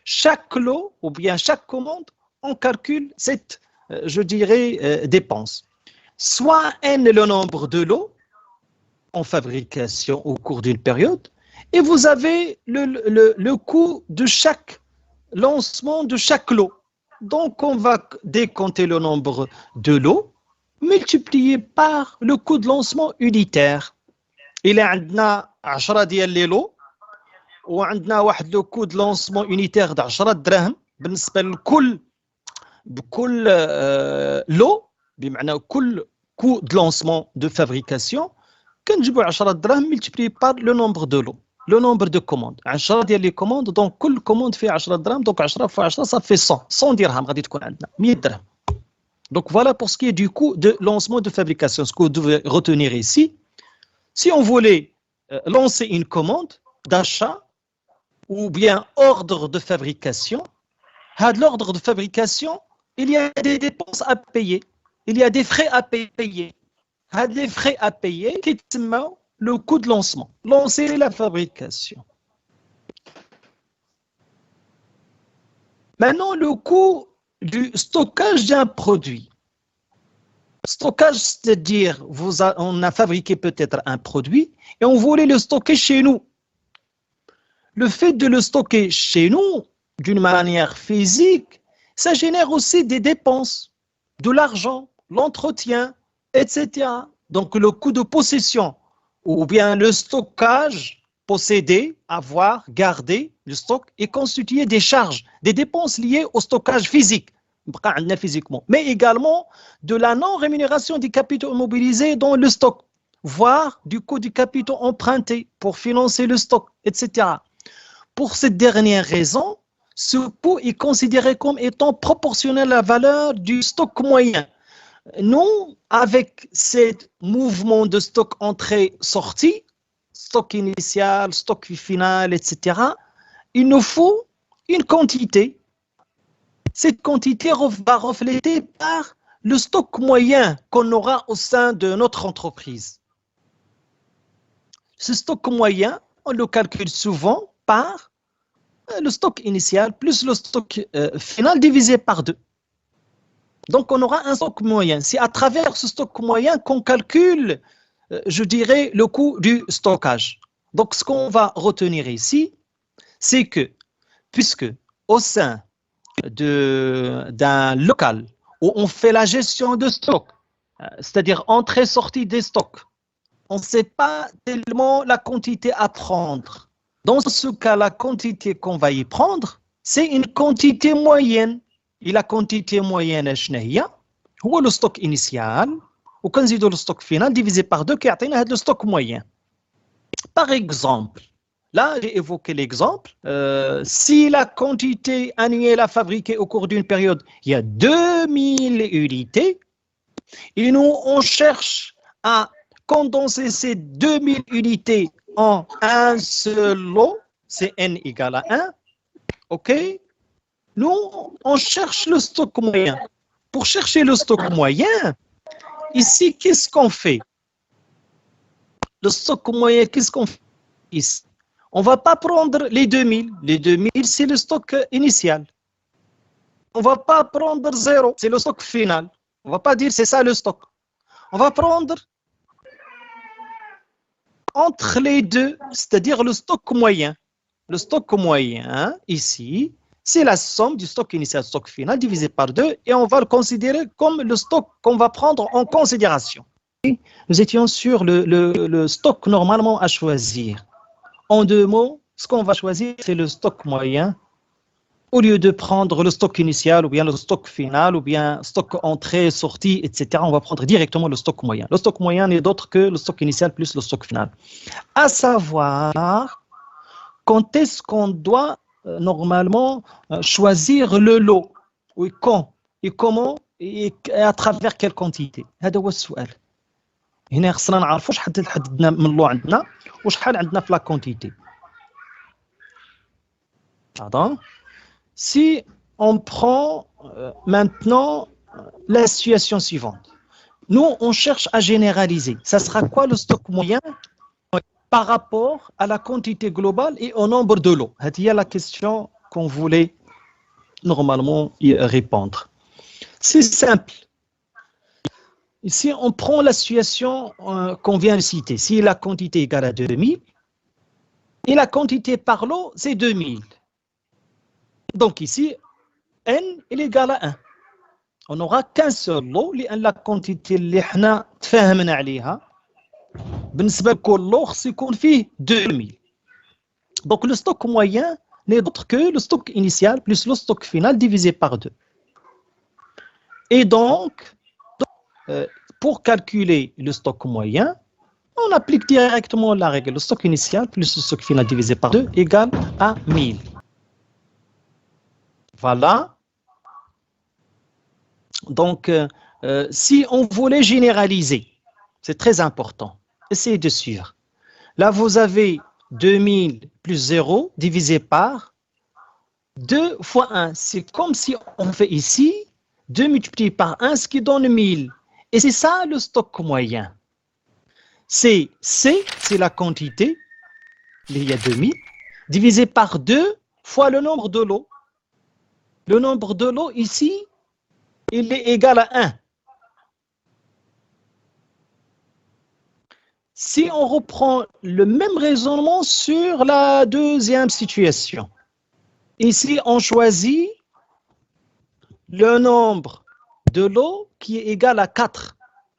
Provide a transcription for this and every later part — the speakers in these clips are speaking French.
chaque lot ou bien chaque commande, on calcule cette, je dirais, dépense. Soit n le nombre de lots en fabrication au cours d'une période, et vous avez le coût de chaque lancement de chaque lot. Donc, on va décompter le nombre de lots multiplié par le coût de lancement unitaire. Il y a 10 ديال لي لو وعندنا واحد لو كو de lancement unitaire de 10 دراهم بالنسبه بكل لو بمعنى كل coût de lancement de fabrication كنجيبوا 10 دراهم multiplié par le nombre de lots. Le nombre de commandes 10 ديال لي كوموند دونك كل كوموند فيه 10 دراهم دونك 10 في 10 ça fait 100 درهم غادي تكون عندنا 100 درهم. Donc voilà pour ce qui est du coût de lancement de fabrication. Ce que vous devez retenir ici, si on voulait lancer une commande d'achat ou bien ordre de fabrication, à l'ordre de fabrication, il y a des dépenses à payer, il y a des frais à payer. À des frais à payer qui sont le coût de lancement, lancer la fabrication. Maintenant, le coût du stockage d'un produit. Stockage, c'est-à-dire on a fabriqué peut-être un produit et on voulait le stocker chez nous. Le fait de le stocker chez nous, d'une manière physique, ça génère aussi des dépenses, de l'argent, l'entretien, etc. Donc le coût de possession ou bien le stockage, posséder, avoir, garder le stock est constitué des charges, des dépenses liées au stockage physique, physiquement, mais également de la non-rémunération des capitaux immobilisés dans le stock, voire du coût du capital emprunté pour financer le stock, etc. Pour cette dernière raison, ce coût est considéré comme étant proportionnel à la valeur du stock moyen. Nous, avec ce mouvement de stock entrée-sortie, stock initial, stock final, etc., il nous faut une quantité. Cette quantité va refléter par le stock moyen qu'on aura au sein de notre entreprise. Ce stock moyen, on le calcule souvent par le stock initial plus le stock final divisé par 2. Donc, on aura un stock moyen. C'est à travers ce stock moyen qu'on calcule, je dirais, le coût du stockage. Donc, ce qu'on va retenir ici, c'est que, puisque au sein d'un local où on fait la gestion de stock, c'est-à-dire entrée-sortie des stocks, on ne sait pas tellement la quantité à prendre. Dans ce cas, la quantité qu'on va y prendre, c'est une quantité moyenne. Et la quantité moyenne, c'est le stock initial, ou quand on le stock final, divisé par 2, qui a le stock moyen. Par exemple, là, j'ai évoqué l'exemple, si la quantité annuelle à fabriquer au cours d'une période, il y a 2000 unités, et nous, on cherche à condenser ces 2000 unités en un seul lot, c'est n égale à 1, ok? Nous, on cherche le stock moyen. Pour chercher le stock moyen, ici, qu'est-ce qu'on fait? Le stock moyen, qu'est-ce qu'on fait ici? On ne va pas prendre les 2000. Les 2000, c'est le stock initial. On ne va pas prendre 0, c'est le stock final. On ne va pas dire c'est ça le stock. On va prendre entre les deux, c'est-à-dire le stock moyen. Le stock moyen, ici, c'est la somme du stock initial, stock final, divisé par 2, et on va le considérer comme le stock qu'on va prendre en considération. Nous étions sur le stock normalement à choisir. En 2 mots, ce qu'on va choisir, c'est le stock moyen, au lieu de prendre le stock initial, ou bien le stock final, ou bien stock entrée, sortie, etc. On va prendre directement le stock moyen. Le stock moyen n'est d'autre que le stock initial plus le stock final. À savoir, quand est-ce qu'on doit normalement choisir le lot, oui, quand et comment et à travers quelle quantité. هذا هو السؤال. هنا خصنا نعرفوا شحال حددنا من اللو عندنا وشحال عندنا في لا كونتيتي. Pardon. Si on prend maintenant la situation suivante, nous on cherche à généraliser. Ça sera quoi le stock moyen par rapport à la quantité globale et au nombre de lots? C'est la question qu'on voulait normalement y répondre. C'est simple. Ici, on prend la situation qu'on vient de citer. Si la quantité est égale à 2000, et la quantité par lot, c'est 2000. Donc ici, n est égal à 1. On n'aura qu'un seul lot, la quantité اللي احنا تفاهمنا عليها بالنسبة لكل lot خص يكون فيه 2000. Donc le stock moyen n'est autre que le stock initial plus le stock final divisé par 2. Et donc, pour calculer le stock moyen, on applique directement la règle. Le stock initial plus le stock final divisé par 2 égale à 1000. Voilà. Donc, si on voulait généraliser, c'est très important. Essayez de suivre. Là, vous avez 2000 plus 0 divisé par 2 fois 1. C'est comme si on fait ici 2 multiplié par 1, ce qui donne 1000. Et c'est ça le stock moyen. C, c'est la quantité, il y a 2000, divisé par 2 fois le nombre de lots. Le nombre de lots ici, il est égal à 1. Si on reprend le même raisonnement sur la deuxième situation, ici on choisit le nombre de lots qui est égal à 4.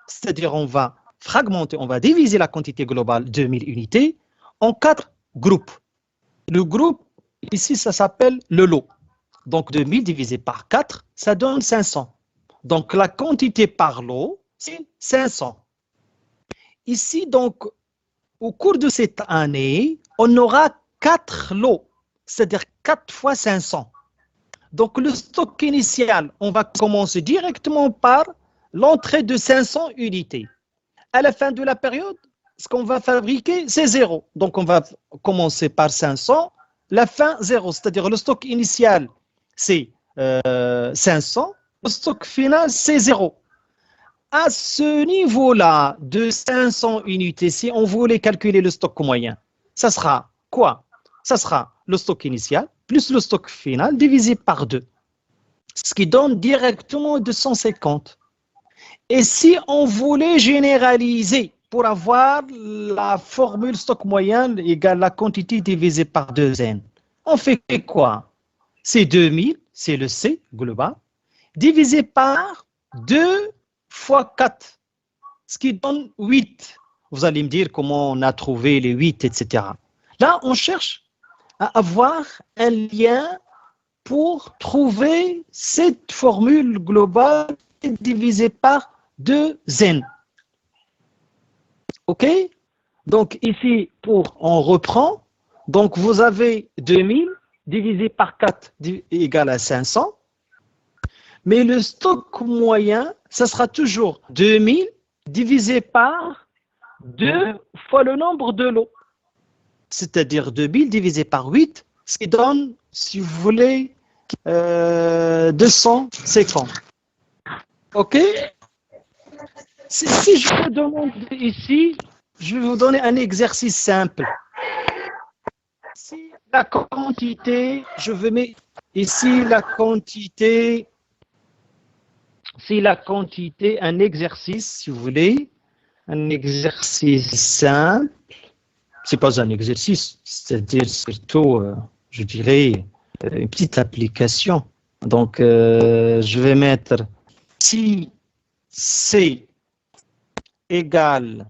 C'est-à-dire on va fragmenter, on va diviser la quantité globale 2000 unités en 4 groupes. Le groupe, ici, ça s'appelle le lot. Donc 2000 divisé par 4, ça donne 500. Donc la quantité par lot, c'est 500. Ici, donc, au cours de cette année, on aura 4 lots, c'est-à-dire 4 fois 500. Donc le stock initial, on va commencer directement par l'entrée de 500 unités. À la fin de la période, ce qu'on va fabriquer, c'est 0. Donc on va commencer par 500, la fin 0, c'est-à-dire le stock initial, c'est 500, le stock final, c'est 0. À ce niveau-là de 500 unités, si on voulait calculer le stock moyen, ça sera quoi? Ça sera le stock initial plus le stock final divisé par 2, ce qui donne directement 250. Et si on voulait généraliser pour avoir la formule stock moyen égale la quantité divisée par 2n, on fait quoi? C'est 2000, c'est le C global, divisé par 2 fois 4, ce qui donne 8. Vous allez me dire comment on a trouvé les 8, etc. Là, on cherche à avoir un lien pour trouver cette formule globale divisée par 2n. OK? Donc ici, on reprend. Donc vous avez 2000 divisé par 4 égale à 500. Mais le stock moyen, ça sera toujours 2000 divisé par 2 fois le nombre de lots. C'est-à-dire 2000 divisé par 8, ce qui donne, si vous voulez, 250. OK? Si je vous demande ici, je vais vous donner un exercice simple. Si la quantité, je vais mettre ici la quantité, un exercice, si vous voulez, un exercice simple, c'est pas un exercice, c'est-à-dire surtout, je dirais, une petite application. Donc, je vais mettre si C égale,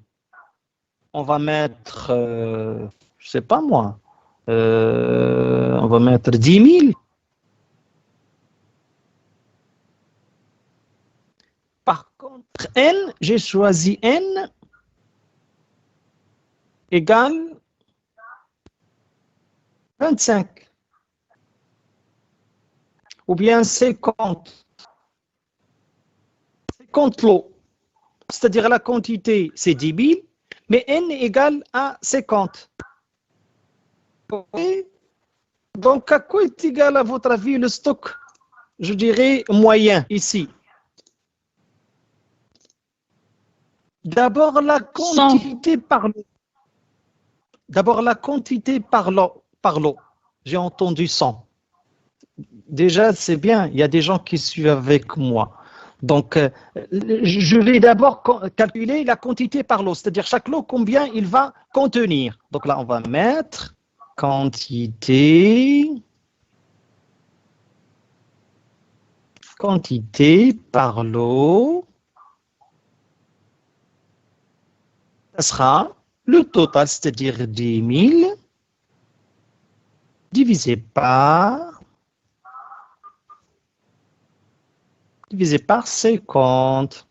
on va mettre, je sais pas moi, on va mettre 10 000. Par contre, N, j'ai choisi N égale 25. Ou bien 50. 50 lots. C'est-à-dire la quantité, c'est 10 000, mais N égale à 50. Okay. Donc, à quoi est égal, à votre avis, le stock, je dirais, moyen, ici? D'abord, la quantité par lot. D'abord, la quantité par lot. J'ai entendu 100. déjà, c'est bien. Il y a des gens qui suivent avec moi. Donc, je vais d'abord calculer la quantité par lot, c'est-à-dire chaque lot, combien il va contenir. Donc là, on va mettre quantité par lot. Ça sera le total, c'est-à-dire 10 000 divisé par 50.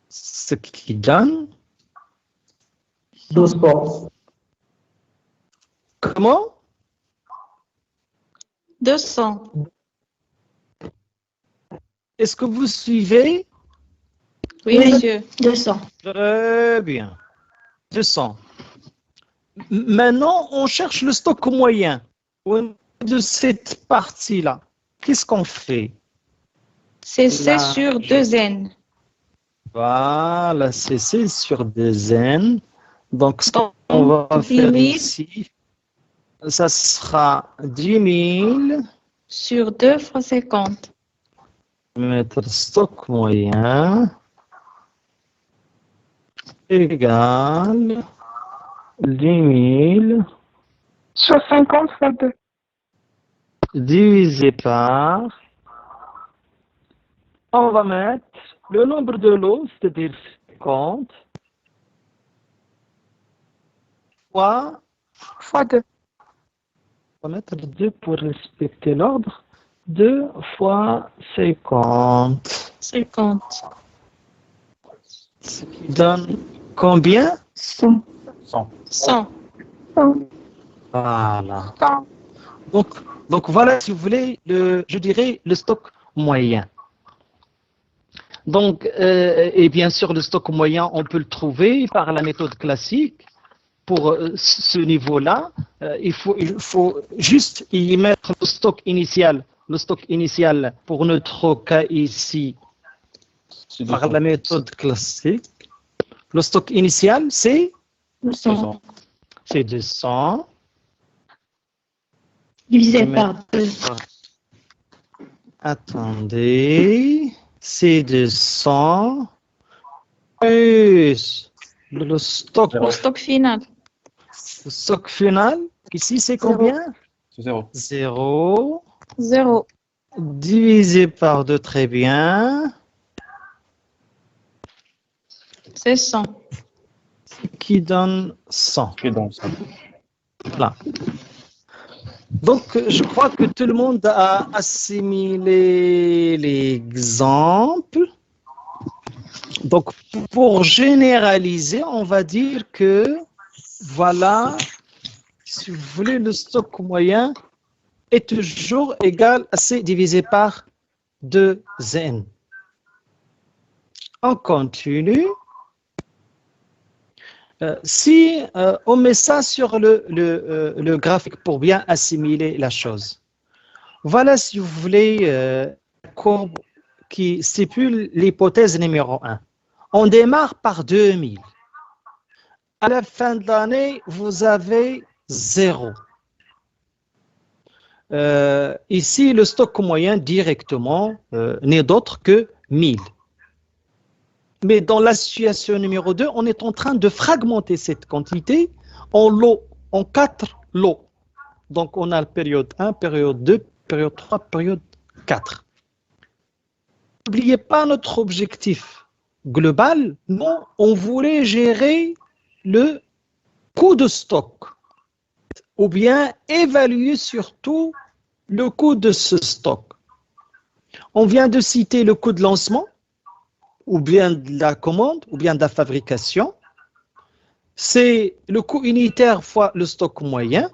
Ce qui donne 200. Comment? 200. Est-ce que vous suivez? Oui, monsieur. 200. Très bien. 200. Maintenant, on cherche le stock moyen de cette partie-là. Qu'est-ce qu'on fait? C'est C sur 2N. Voilà, c'est C sur 2N. Donc, ce Donc, qu'on va faire 10 000 ici, ça sera 10 000. sur 2 fois 50. Mettre stock moyen égale 10 000 Sur 50 fois 2. divisé par, on va mettre le nombre de lots, c'est-à-dire 50, fois 2. on va mettre 2 pour respecter l'ordre. 2 fois 50. 50. Ce qui donne combien? 100. 100. 100. 100. Voilà. 100. Donc voilà, si vous voulez, je dirais le stock moyen. Donc, et bien sûr, le stock moyen, on peut le trouver par la méthode classique. Pour ce niveau-là, il faut juste y mettre le stock initial. Le stock initial pour notre cas ici, par la méthode classique. Le stock initial, c'est 200. 200. Divisé par 2. Attendez, c'est 200 plus le stock. Le stock final. Le stock final, ici c'est combien? 0. 0 0. divisé par 2, très bien. C'est 100. Qui donne 100. Et donc, ça. Voilà. Donc, je crois que tout le monde a assimilé l'exemple. Donc, pour généraliser, on va dire que, voilà, si vous voulez, le stock moyen est toujours égal à C divisé par 2N. On continue. Si on met ça sur le graphique pour bien assimiler la chose, voilà, si vous voulez, la courbe qui stipule l'hypothèse numéro 1. On démarre par 2000. À la fin de l'année, vous avez 0. Ici, le stock moyen directement n'est d'autre que 1000. Mais dans la situation numéro 2, on est en train de fragmenter cette quantité en lots, en 4 lots. Donc, on a la période 1, période 2, période 3, période 4. N'oubliez pas notre objectif global. Non, on voulait gérer le coût de stock ou bien évaluer surtout le coût de ce stock. On vient de citer le coût de lancement, ou bien de la commande, ou bien de la fabrication. C'est le coût unitaire fois le stock moyen.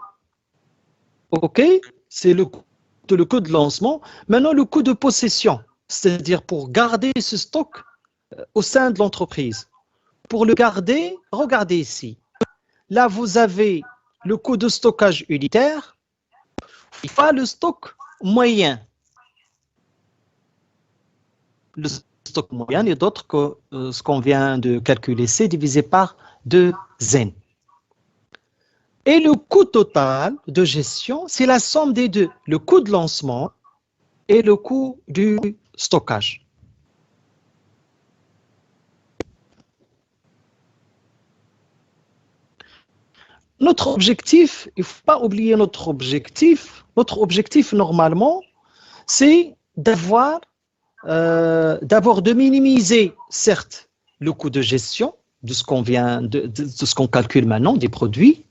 OK? C'est le coût de lancement. Maintenant, le coût de possession, c'est-à-dire pour garder ce stock au sein de l'entreprise. Pour le garder, regardez ici. Là, vous avez le coût de stockage unitaire fois le stock moyen. Le stock moyen n'est d'autre que ce qu'on vient de calculer, C divisé par 2N. Et le coût total de gestion, c'est la somme des deux, le coût de lancement et le coût du stockage. Notre objectif, il ne faut pas oublier notre objectif. Notre objectif, normalement, c'est d'abord de minimiser, certes, le coût de gestion de ce qu'on vient de ce qu'on calcule maintenant des produits.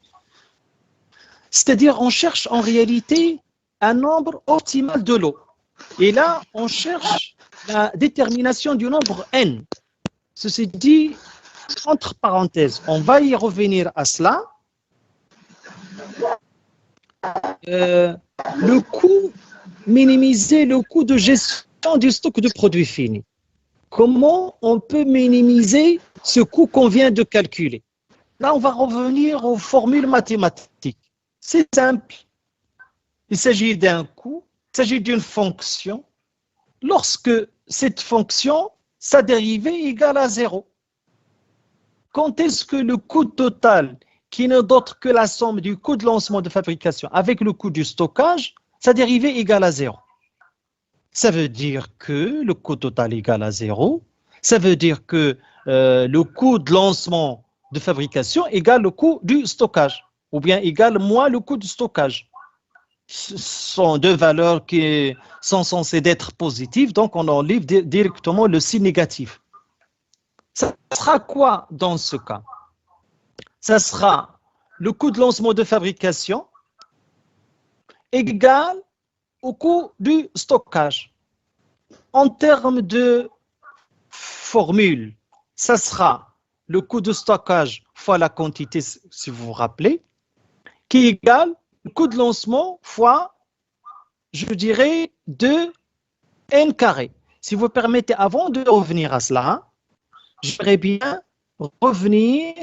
C'est-à-dire, on cherche en réalité un nombre optimal de lots. Et là, on cherche la détermination du nombre n. Ceci dit, entre parenthèses, on va y revenir à cela. Le coût, minimiser le coût de gestion du stock de produits finis. Comment on peut minimiser ce coût qu'on vient de calculer? Là, on va revenir aux formules mathématiques. C'est simple. Il s'agit d'un coût, il s'agit d'une fonction. Lorsque cette fonction, sa dérivée est égale à 0. Quand est-ce que le coût total, qui n'est d'autre que la somme du coût de lancement de fabrication avec le coût du stockage, sa dérivée est égale à 0? Ça veut dire que le coût total est égal à 0. Ça veut dire que le coût de lancement de fabrication égale le coût du stockage, ou bien égale moins le coût du stockage. Ce sont deux valeurs qui sont censées être positives, donc on enlève directement le signe négatif. Ça sera quoi dans ce cas? Ça sera le coût de lancement de fabrication égal au coût du stockage. En termes de formule, ça sera le coût de stockage fois la quantité, si vous vous rappelez, qui égale le coût de lancement fois, je dirais, 2n carré. Si vous permettez, avant de revenir à cela, j'aimerais bien revenir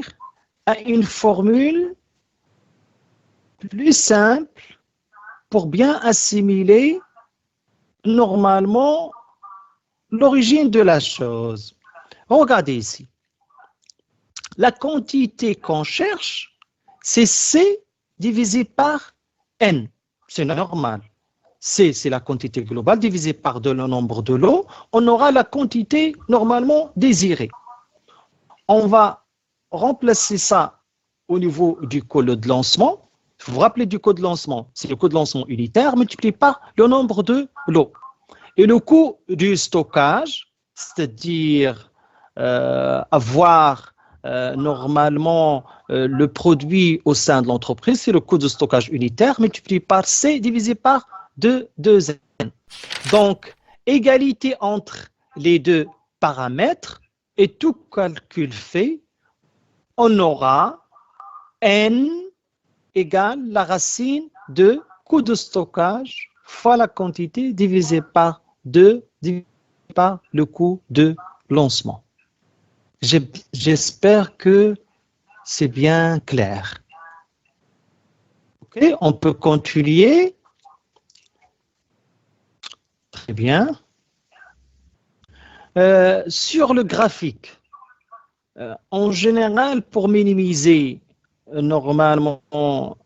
à une formule plus simple pour bien assimiler normalement l'origine de la chose. Regardez ici. La quantité qu'on cherche, c'est C divisé par N. C'est normal. C, c'est la quantité globale divisée par le nombre de lots. On aura la quantité normalement désirée. On va remplacer ça au niveau du coût de lancement. Vous vous rappelez du coût de lancement? C'est le coût de lancement unitaire multiplié par le nombre de lots. Et le coût du stockage, c'est-à-dire avoir normalement le produit au sein de l'entreprise, c'est le coût de stockage unitaire multiplié par C divisé par 2n. Donc, égalité entre les deux paramètres et tout calcul fait, on aura n égale la racine de coût de stockage fois la quantité divisé par 2 divisé par le coût de lancement. J'espère que c'est bien clair. Ok, on peut continuer. Très bien. Sur le graphique, en général, pour minimiser normalement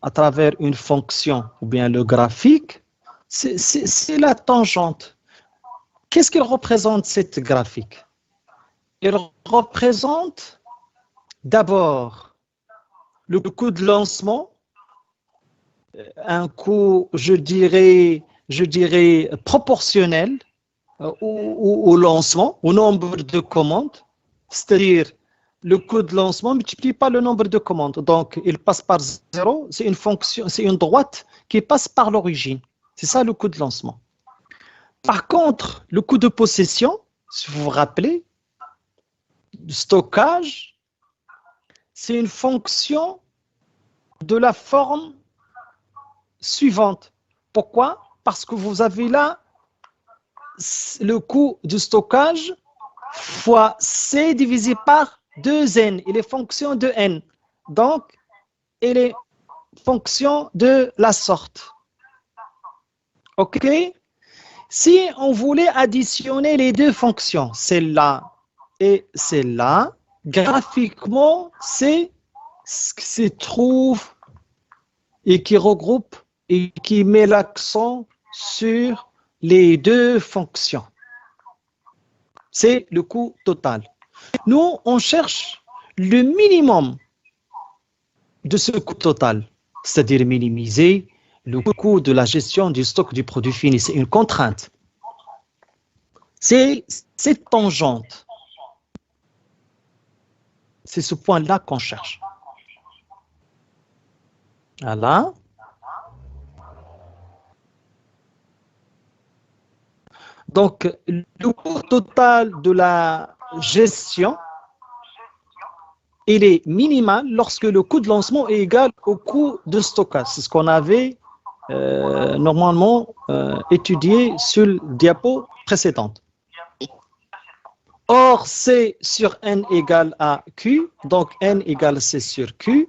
à travers une fonction ou bien le graphique, c'est la tangente. Qu'est-ce qu'il représente cette graphique? Il représente d'abord le coût de lancement, un coût, je dirais proportionnel au lancement, au nombre de commandes, c'est-à-dire le coût de lancement multiplié par le nombre de commandes. Donc, il passe par 0, c'est une fonction, c'est une droite qui passe par l'origine. C'est ça le coût de lancement. Par contre, le coût de possession, si vous vous rappelez, le stockage, c'est une fonction de la forme suivante. Pourquoi? Parce que vous avez là le coût du stockage fois C divisé par 2n. Il est fonction de n. Donc, il est fonction de la sorte. OK? Si on voulait additionner les deux fonctions, celle-là et celle-là, graphiquement, c'est ce qui se trouve et qui regroupe et qui met l'accent sur les deux fonctions. C'est le coût total. Nous, on cherche le minimum de ce coût total, c'est-à-dire minimiser le coût de la gestion du stock du produit fini. C'est une contrainte. C'est cette tangente. C'est ce point-là qu'on cherche. Voilà. Donc, le coût total de la gestion, il est minimal lorsque le coût de lancement est égal au coût de stockage. C'est ce qu'on avait normalement étudié sur le diapo précédente. Or, C sur N égale à Q, donc N égale C sur Q.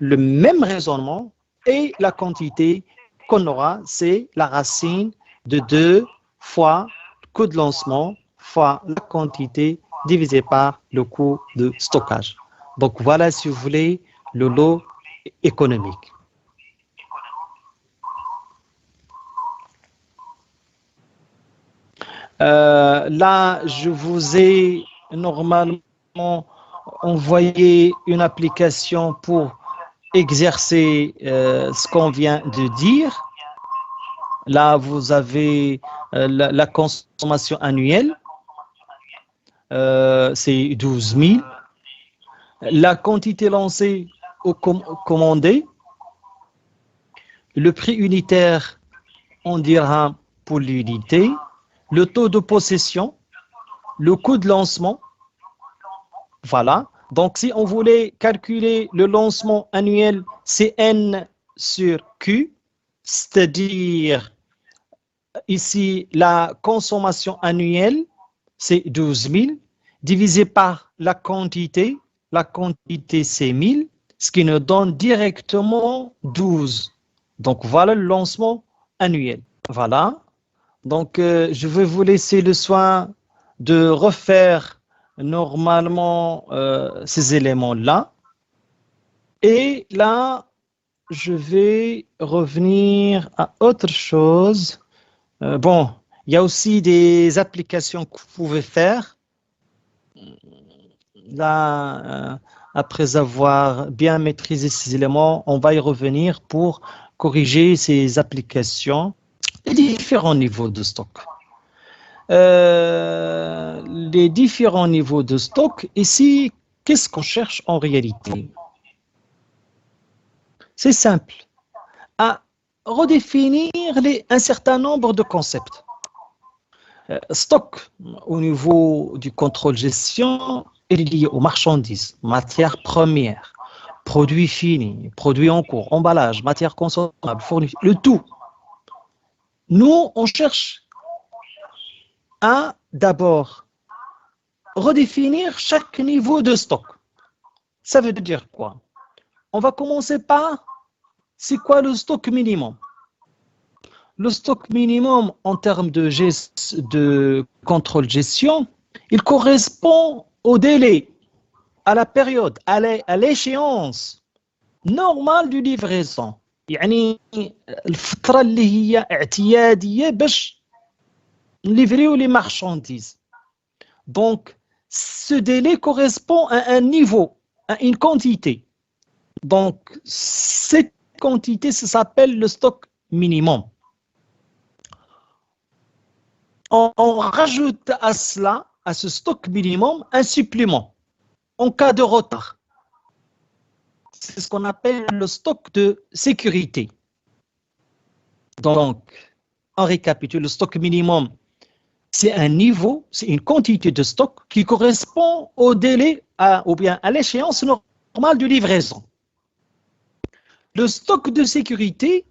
Le même raisonnement et la quantité qu'on aura, c'est la racine de 2 fois le coût de lancement fois la quantité divisé par le coût de stockage. Donc voilà, si vous voulez, le lot économique. Là, je vous ai normalement envoyé une application pour exercer ce qu'on vient de dire. Là, vous avez la consommation annuelle, c'est 12 000. La quantité lancée ou commandée, le prix unitaire en dirhams pour l'unité, le taux de possession, le coût de lancement. Voilà. Donc, si on voulait calculer le lancement annuel, c'est N sur Q, c'est-à-dire ici la consommation annuelle, c'est 12 000, divisé par la quantité c'est 1000, ce qui nous donne directement 12. Donc, voilà le lancement annuel. Voilà. Donc, je vais vous laisser le soin de refaire normalement ces éléments-là. Et là, je vais revenir à autre chose. Bon, il y a aussi des applications que vous pouvez faire. Là, après avoir bien maîtrisé ces éléments, on va y revenir pour corriger ces applications et différents niveaux de stock. Les différents niveaux de stock, ici, qu'est-ce qu'on cherche en réalité? C'est simple, à redéfinir un certain nombre de concepts. Stock, au niveau du contrôle gestion, est lié aux marchandises, matières premières, produits finis, produits en cours, emballage, matières consommables, fourniture, le tout. Nous, on cherche à d'abord redéfinir chaque niveau de stock. Ça veut dire quoi? On va commencer par, c'est quoi le stock minimum? Le stock minimum en termes de contrôle-gestion, il correspond au délai, à la période, à l'échéance normale du livraison. يعني الفترة اللي هي اعتيادية باش نليفريو les marchandises. Donc, ce délai correspond à un niveau, à une quantité. Donc, cette quantité, ça s'appelle le stock minimum. On rajoute à cela, à ce stock minimum, un supplément en cas de retard. C'est ce qu'on appelle le stock de sécurité. Donc, on récapitule, le stock minimum, c'est un niveau, c'est une quantité de stock qui correspond au délai ou bien à l'échéance normale de livraison. Le stock de sécurité,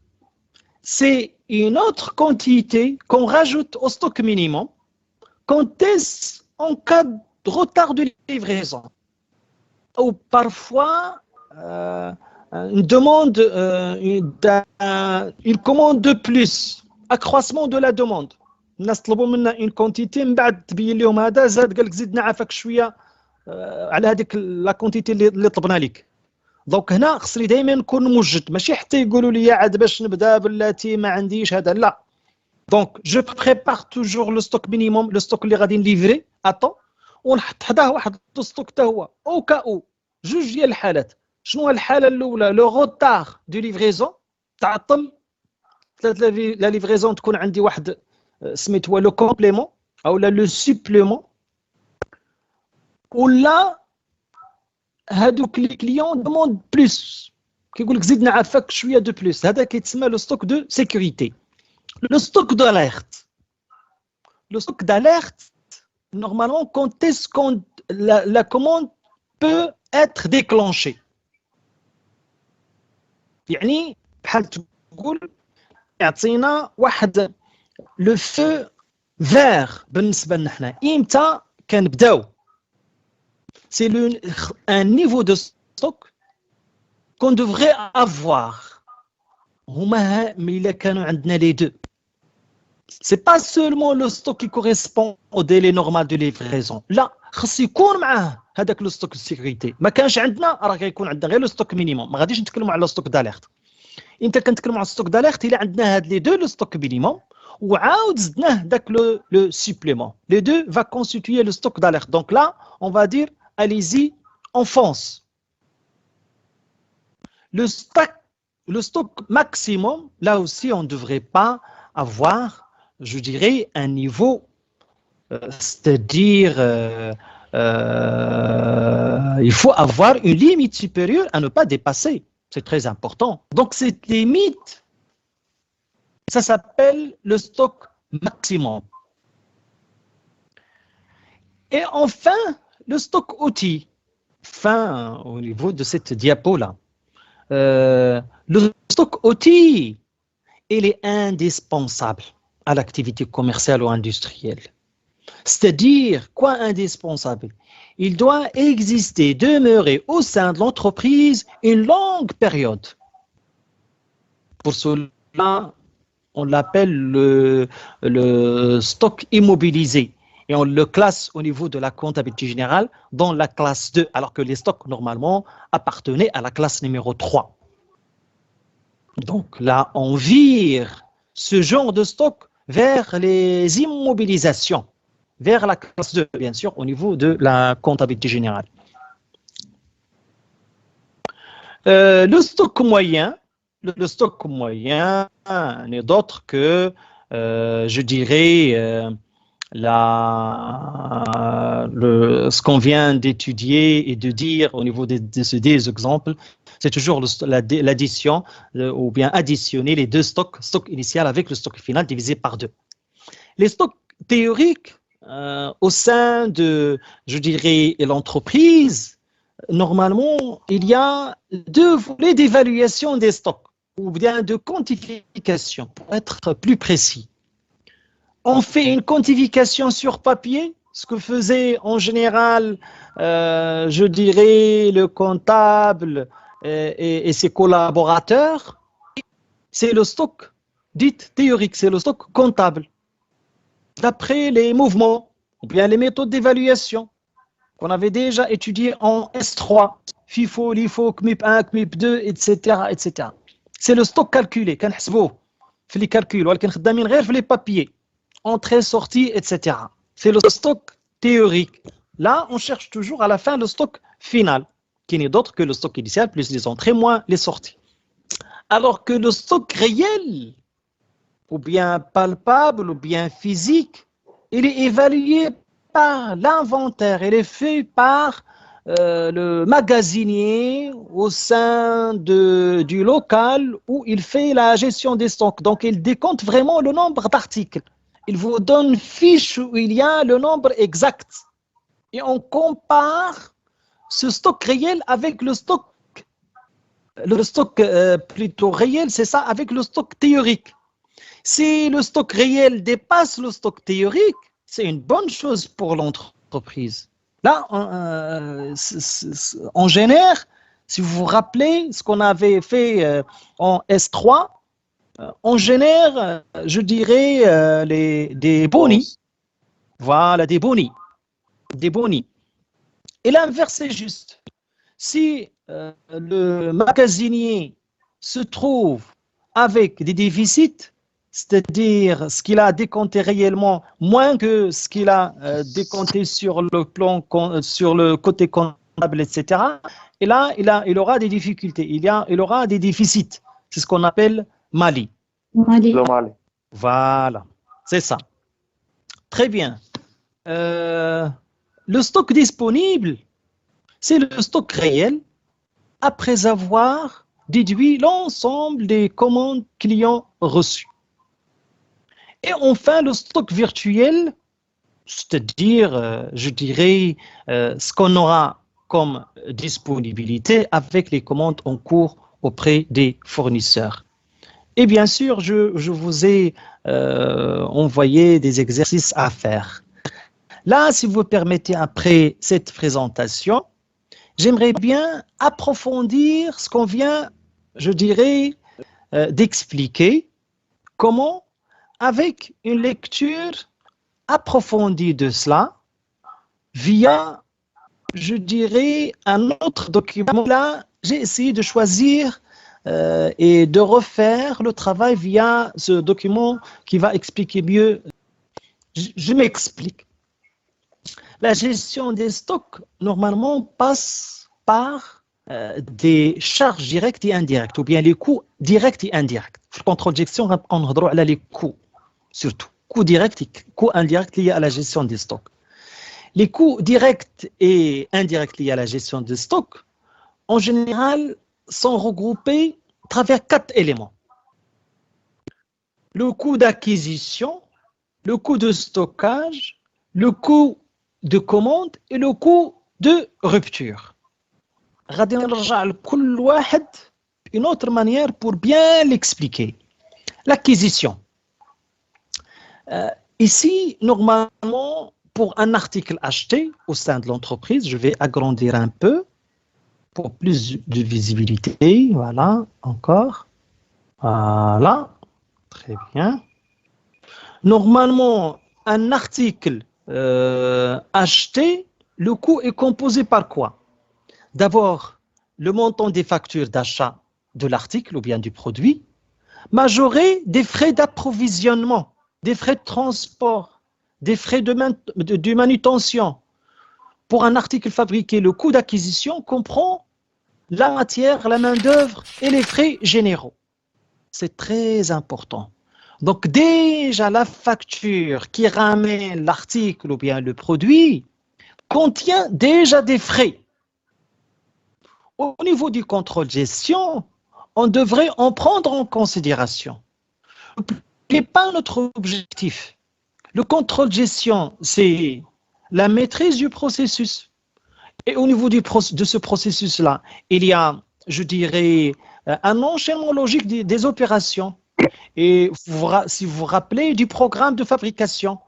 c'est une autre quantité qu'on rajoute au stock minimum quand est-ce en cas de retard de livraison ou parfois une demande, une commande de plus, accroissement de la demande. الناس طلبوا منا une quantité من بعد تبين لهم هذا زاد قال لك زيد نعافك شويه على هذيك لا كونتيتي اللي طلبنا لك. دونك هنا خصني دائما نكون موجد، ماشي حتى يقولوا لي عاد باش نبدا بلاتي ما عنديش هذا، لا. دونك جو بريبار توجور لو ستوك مينيموم، لو ستوك اللي غادي نليفري اتون، ونحط حداه واحد لو ستوك حتى هو او كاو. جوج ديال الحالات. شنو الحاله الاولى؟ لو روتار دو ليفريزون، تعطل لا ليفريزون، تكون عندي واحد سميت هو لو كومبليمون او لو سوبليمون، ولا هادوك لي كليون دوموند بلوس، كيقول لك زيد نعرفك شويه دو بلوس، هذا كيتسمى لو ستوك دو سيكوريتي. لو ستوك d'alerte. Le stock d'alerte, normalement, quand est-ce que la commande peut être déclenchée? يعني بحال تقول يعطينا واحد لو فو فير بالنسبه لنا حنا، امتى كنبداو؟ سي ان نيفو دو ستوك كون دوفري افوار. هما ملي كانوا عندنا لي دو، c'est pas seulement le stock qui correspond au délai normal de livraison، لا خص يكون معاه هذاك لو ستوك السيكوريتي. ما كانش عندنا راه غيكون عندنا غير لو ستوك مينيموم، ما غاديش نتكلموا على لو ستوك داليرت. امتى كنتكلموا على ستوك داليرت؟ الا عندنا هاد لي دو لو ستوك مينيموم وعاود زدناه داك لو سوبليمون، لي دو va constituer le stock d'alerte. Donc là on va dire allez-y on fonce. Le stock maximum, là aussi on ne devrait pas avoir, je dirais, un niveau, c'est-à-dire il faut avoir une limite supérieure à ne pas dépasser. C'est très important. Donc cette limite, ça s'appelle le stock maximum. Et enfin, le stock outil. Fin au niveau de cette diapo-là. Le stock outil, il est indispensable à l'activité commerciale ou industrielle. C'est-à-dire, quoi indispensable? Il doit exister, demeurer au sein de l'entreprise une longue période. Pour cela, on l'appelle le stock immobilisé. Et on le classe au niveau de la comptabilité générale dans la classe 2, alors que les stocks, normalement, appartenaient à la classe numéro 3. Donc là, on vire ce genre de stock vers les immobilisations, vers la classe 2, bien sûr, au niveau de la comptabilité générale. Le stock moyen, n'est d'autre que, je dirais, ce qu'on vient d'étudier et de dire au niveau des exemples, c'est toujours l'addition ou bien additionner les deux stocks, stock initial avec le stock final divisé par 2. Les stocks théoriques au sein de, je dirais, l'entreprise, normalement, il y a deux volets d'évaluation des stocks ou bien de quantification, pour être plus précis. On fait une quantification sur papier, ce que faisait en général, je dirais, le comptable et ses collaborateurs. C'est le stock dit théorique, c'est le stock comptable. D'après les mouvements, ou bien les méthodes d'évaluation qu'on avait déjà étudiées en S3, FIFO, LIFO, CMIP 1, CMIP 2, etc. etc. C'est le stock calculé, كنحسبوه في les calculs, ولكن خدامين غير في les papiers. Entrée, sortie, etc. C'est le stock théorique. Là, on cherche toujours à la fin le stock final, qui n'est d'autre que le stock initial plus les entrées moins les sorties. Alors que le stock réel, ou bien palpable, ou bien physique, il est évalué par l'inventaire, il est fait par le magasinier au sein du local où il fait la gestion des stocks. Donc, il décompte vraiment le nombre d'articles. Il vous donne une fiche où il y a le nombre exact. Et on compare ce stock réel avec le stock plutôt réel, c'est ça, avec le stock théorique. Si le stock réel dépasse le stock théorique, c'est une bonne chose pour l'entreprise. Là, on génère, si vous vous rappelez, ce qu'on avait fait en S3, on génère, je dirais, des bonis. Voilà, des bonis. Et l'inverse est juste. Si le magasinier se trouve avec des déficits, c'est-à-dire ce qu'il a décompté réellement moins que ce qu'il a décompté sur le plan, sur le côté comptable, etc. Et là, il aura des difficultés, il aura des déficits. C'est ce qu'on appelle Mali. Mali. Le Mali. Voilà, c'est ça. Très bien. Le stock disponible, c'est le stock réel après avoir déduit l'ensemble des commandes clients reçues. Et enfin, le stock virtuel, c'est-à-dire, je dirais, ce qu'on aura comme disponibilité avec les commandes en cours auprès des fournisseurs. Et bien sûr, je vous ai envoyé des exercices à faire. Là, si vous permettez, après cette présentation, j'aimerais bien approfondir ce qu'on vient, je dirais, d'expliquer, comment, avec une lecture approfondie de cela, via, je dirais, un autre document. Là, j'ai essayé de choisir et de refaire le travail via ce document qui va expliquer mieux. Je m'explique. La gestion des stocks, normalement, passe par des charges directes et indirectes, ou bien les coûts directs et indirects. Le contrôle de gestion, on va parler les coûts, surtout. Coûts directs et coûts indirects liés à la gestion des stocks. Les coûts directs et indirects liés à la gestion des stocks, en général, sont regroupés à travers 4 éléments. Le coût d'acquisition, le coût de stockage, le coût de commande et le coût de rupture. غادي نرجع لكل واحد une autre manière pour bien l'expliquer. L'acquisition. Ici, normalement, pour un article acheté au sein de l'entreprise, je vais agrandir un peu pour plus de visibilité. Voilà, encore. Voilà, très bien. Normalement, un article acheté, le coût est composé par quoi? D'abord, le montant des factures d'achat de l'article ou bien du produit, majoré des frais d'approvisionnement, des frais de transport, des frais de manutention. Pour un article fabriqué, le coût d'acquisition comprend la matière, la main-d'œuvre et les frais généraux. C'est très important. Donc déjà, la facture qui ramène l'article ou bien le produit contient déjà des frais. Au niveau du contrôle de gestion, on devrait en prendre en considération. Ce n'est pas notre objectif. Le contrôle de gestion, c'est la maîtrise du processus. Et au niveau de ce processus-là, il y a, je dirais, un enchaînement logique des opérations. Et si vous vous rappelez du programme de fabrication,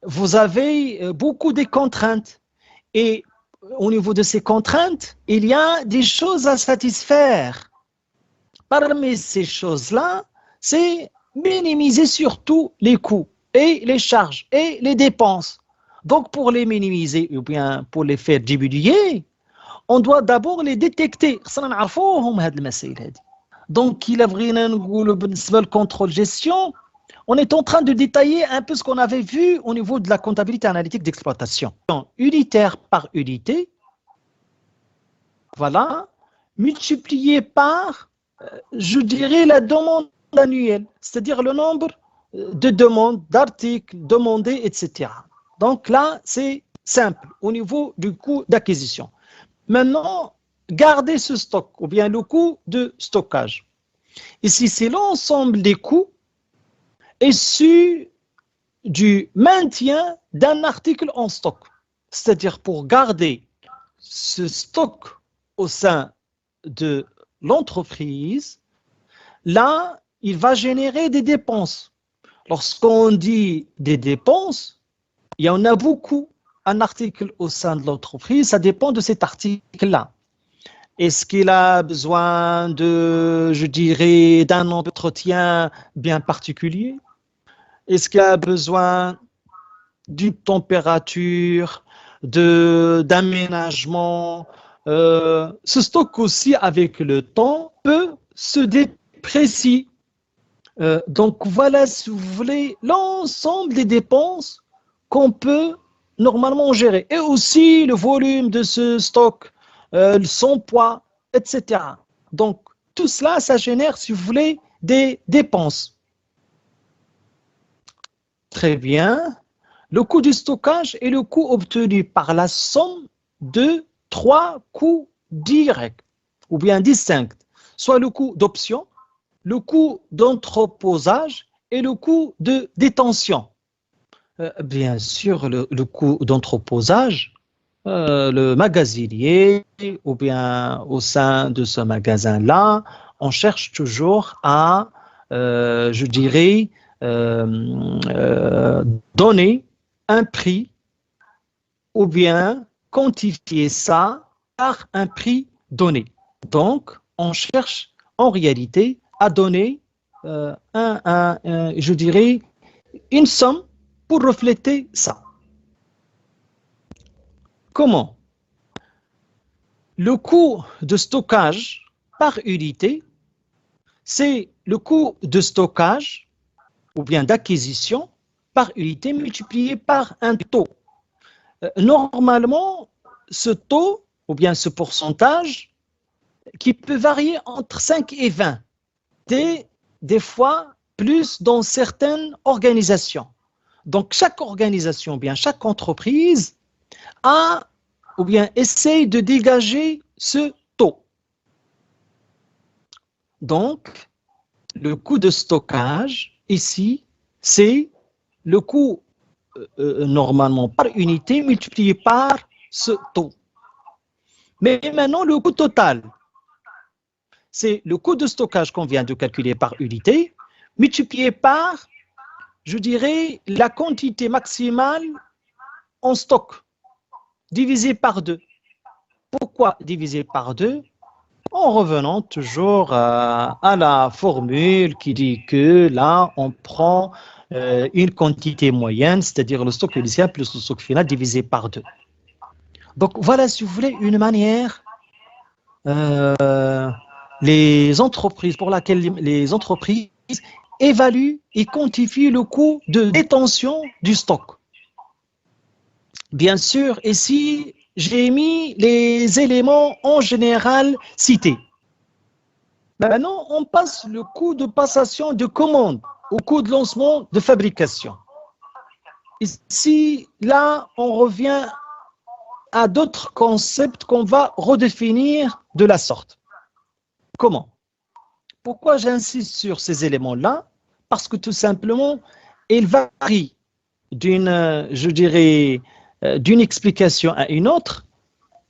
vous avez beaucoup de contraintes. Et au niveau de ces contraintes, il y a des choses à satisfaire. Parmi ces choses-là, c'est minimiser surtout les coûts et les charges et les dépenses. Donc, pour les minimiser ou bien pour les faire diminuer, on doit d'abord les détecter. Donc, il a vraiment le contrôle gestion. On est en train de détailler un peu ce qu'on avait vu au niveau de la comptabilité analytique d'exploitation. Unitaire par unité, voilà, multiplié par, je dirais, la demande annuelle, c'est-à-dire le nombre de demandes, d'articles demandés, etc. Donc là, c'est simple au niveau du coût d'acquisition. Maintenant, gardez ce stock ou bien le coût de stockage. Ici, c'est l'ensemble des coûts issus du maintien d'un article en stock. C'est-à-dire pour garder ce stock au sein de l'entreprise, là, il va générer des dépenses. Lorsqu'on dit des dépenses, il y en a beaucoup. Un article au sein de l'entreprise, ça dépend de cet article-là. Est-ce qu'il a besoin de, je dirais, d'un entretien bien particulier? Est-ce qu'il a besoin d'une température, d'aménagement, ce stock aussi, avec le temps, peut se déprécier. Donc voilà, si vous voulez, l'ensemble des dépenses qu'on peut normalement gérer. Et aussi le volume de ce stock, son poids, etc. Donc tout cela, ça génère, si vous voulez, des dépenses. Très bien. Le coût du stockage est le coût obtenu par la somme de trois coûts directs ou bien distincts, soit le coût d'option, le coût d'entreposage et le coût de détention. Bien sûr, le coût d'entreposage, le magasinier ou bien au sein de ce magasin-là, on cherche toujours à, je dirais, donner un prix ou bien quantifier ça par un prix donné. Donc, on cherche en réalité à donner, je dirais, une somme pour refléter ça. Comment? Le coût de stockage par unité, c'est le coût de stockage ou bien d'acquisition par unité multiplié par un taux. Normalement, ce taux ou bien ce pourcentage qui peut varier entre 5 et 20, des fois plus dans certaines organisations. Donc chaque organisation, bien chaque entreprise a ou bien essaye de dégager ce taux. Donc le coût de stockage ici, c'est le coût normalement par unité multiplié par ce taux. Mais maintenant, le coût total, c'est le coût de stockage qu'on vient de calculer par unité multiplié par, je dirais, la quantité maximale en stock, divisé par 2. Pourquoi divisé par 2? En revenant toujours à la formule qui dit que là, on prend une quantité moyenne, c'est-à-dire le stock initial plus le stock final divisé par 2. Donc voilà, si vous voulez, une manière, les entreprises pour laquelle les entreprises évaluent et quantifient le coût de détention du stock. Bien sûr, ici, j'ai mis les éléments en général cités. Maintenant, on passe le coût de passation de commande au coût de lancement de fabrication. Ici, là, on revient à d'autres concepts qu'on va redéfinir de la sorte. Comment? Pourquoi j'insiste sur ces éléments-là? Parce que tout simplement, ils varient d'une, je dirais, d'une explication à une autre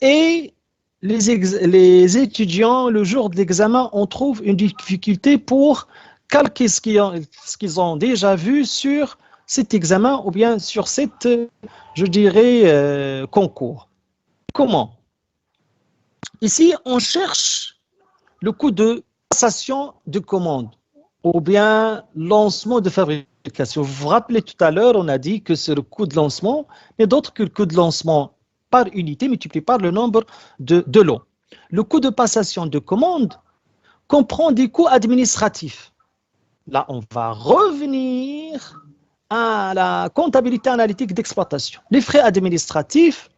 et les étudiants, le jour de l'examen, on trouve une difficulté pour calquer ce qu'ils ont déjà vu sur cet examen ou bien sur cette, je dirais, concours. Comment? Ici, on cherche le coût de passation de commande ou bien lancement de fabrication. Vous vous rappelez tout à l'heure, on a dit que c'est le coût de lancement, mais d'autres que le coût de lancement par unité multiplié par le nombre de lots. Le coût de passation de commande comprend des coûts administratifs. Là, on va revenir à la comptabilité analytique d'exploitation. Les frais administratifs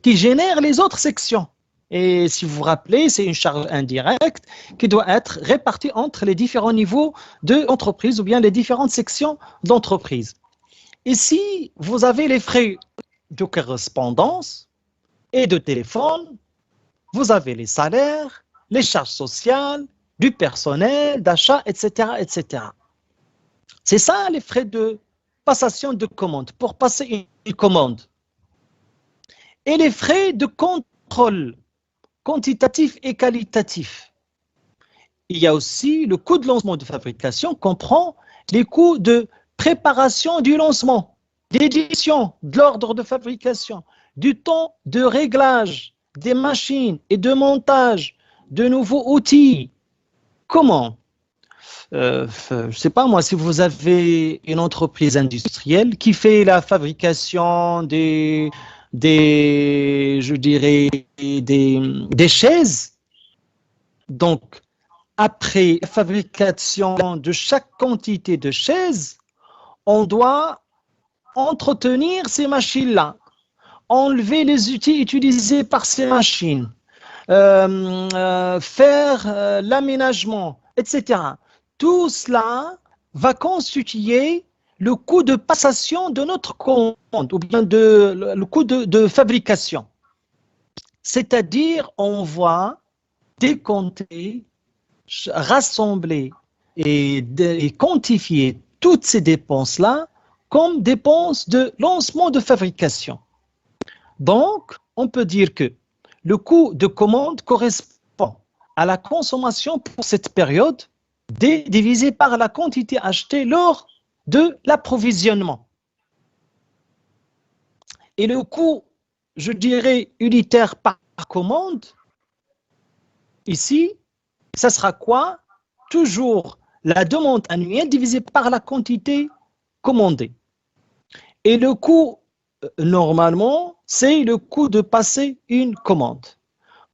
qui génèrent les autres sections. Et si vous vous rappelez, c'est une charge indirecte qui doit être répartie entre les différents niveaux de l'entreprise ou bien les différentes sections d'entreprise. Ici, vous avez les frais de correspondance et de téléphone, vous avez les salaires, les charges sociales, du personnel, d'achat, etc., etc. C'est ça les frais de passation de commande, pour passer une commande. Et les frais de contrôle quantitatif et qualitatif. Il y a aussi le coût de lancement de fabrication comprend les coûts de préparation du lancement, d'édition, de l'ordre de fabrication, du temps de réglage des machines et de montage de nouveaux outils. Comment? Je ne sais pas moi, si vous avez une entreprise industrielle qui fait la fabrication des je dirais, des chaises. Donc, après la fabrication de chaque quantité de chaises, on doit entretenir ces machines-là, enlever les outils utilisés par ces machines, faire l'aménagement, etc. Tout cela va constituer le coût de passation de notre commande ou bien le coût de fabrication. C'est-à-dire, on va décompter, rassembler et quantifier toutes ces dépenses-là comme dépenses de lancement de fabrication. Donc, on peut dire que le coût de commande correspond à la consommation pour cette période divisé par la quantité achetée lors de l'approvisionnement. Et le coût, je dirais, unitaire par commande, ici, ça sera quoi? Toujours la demande annuelle divisée par la quantité commandée. Et le coût, normalement, c'est le coût de passer une commande.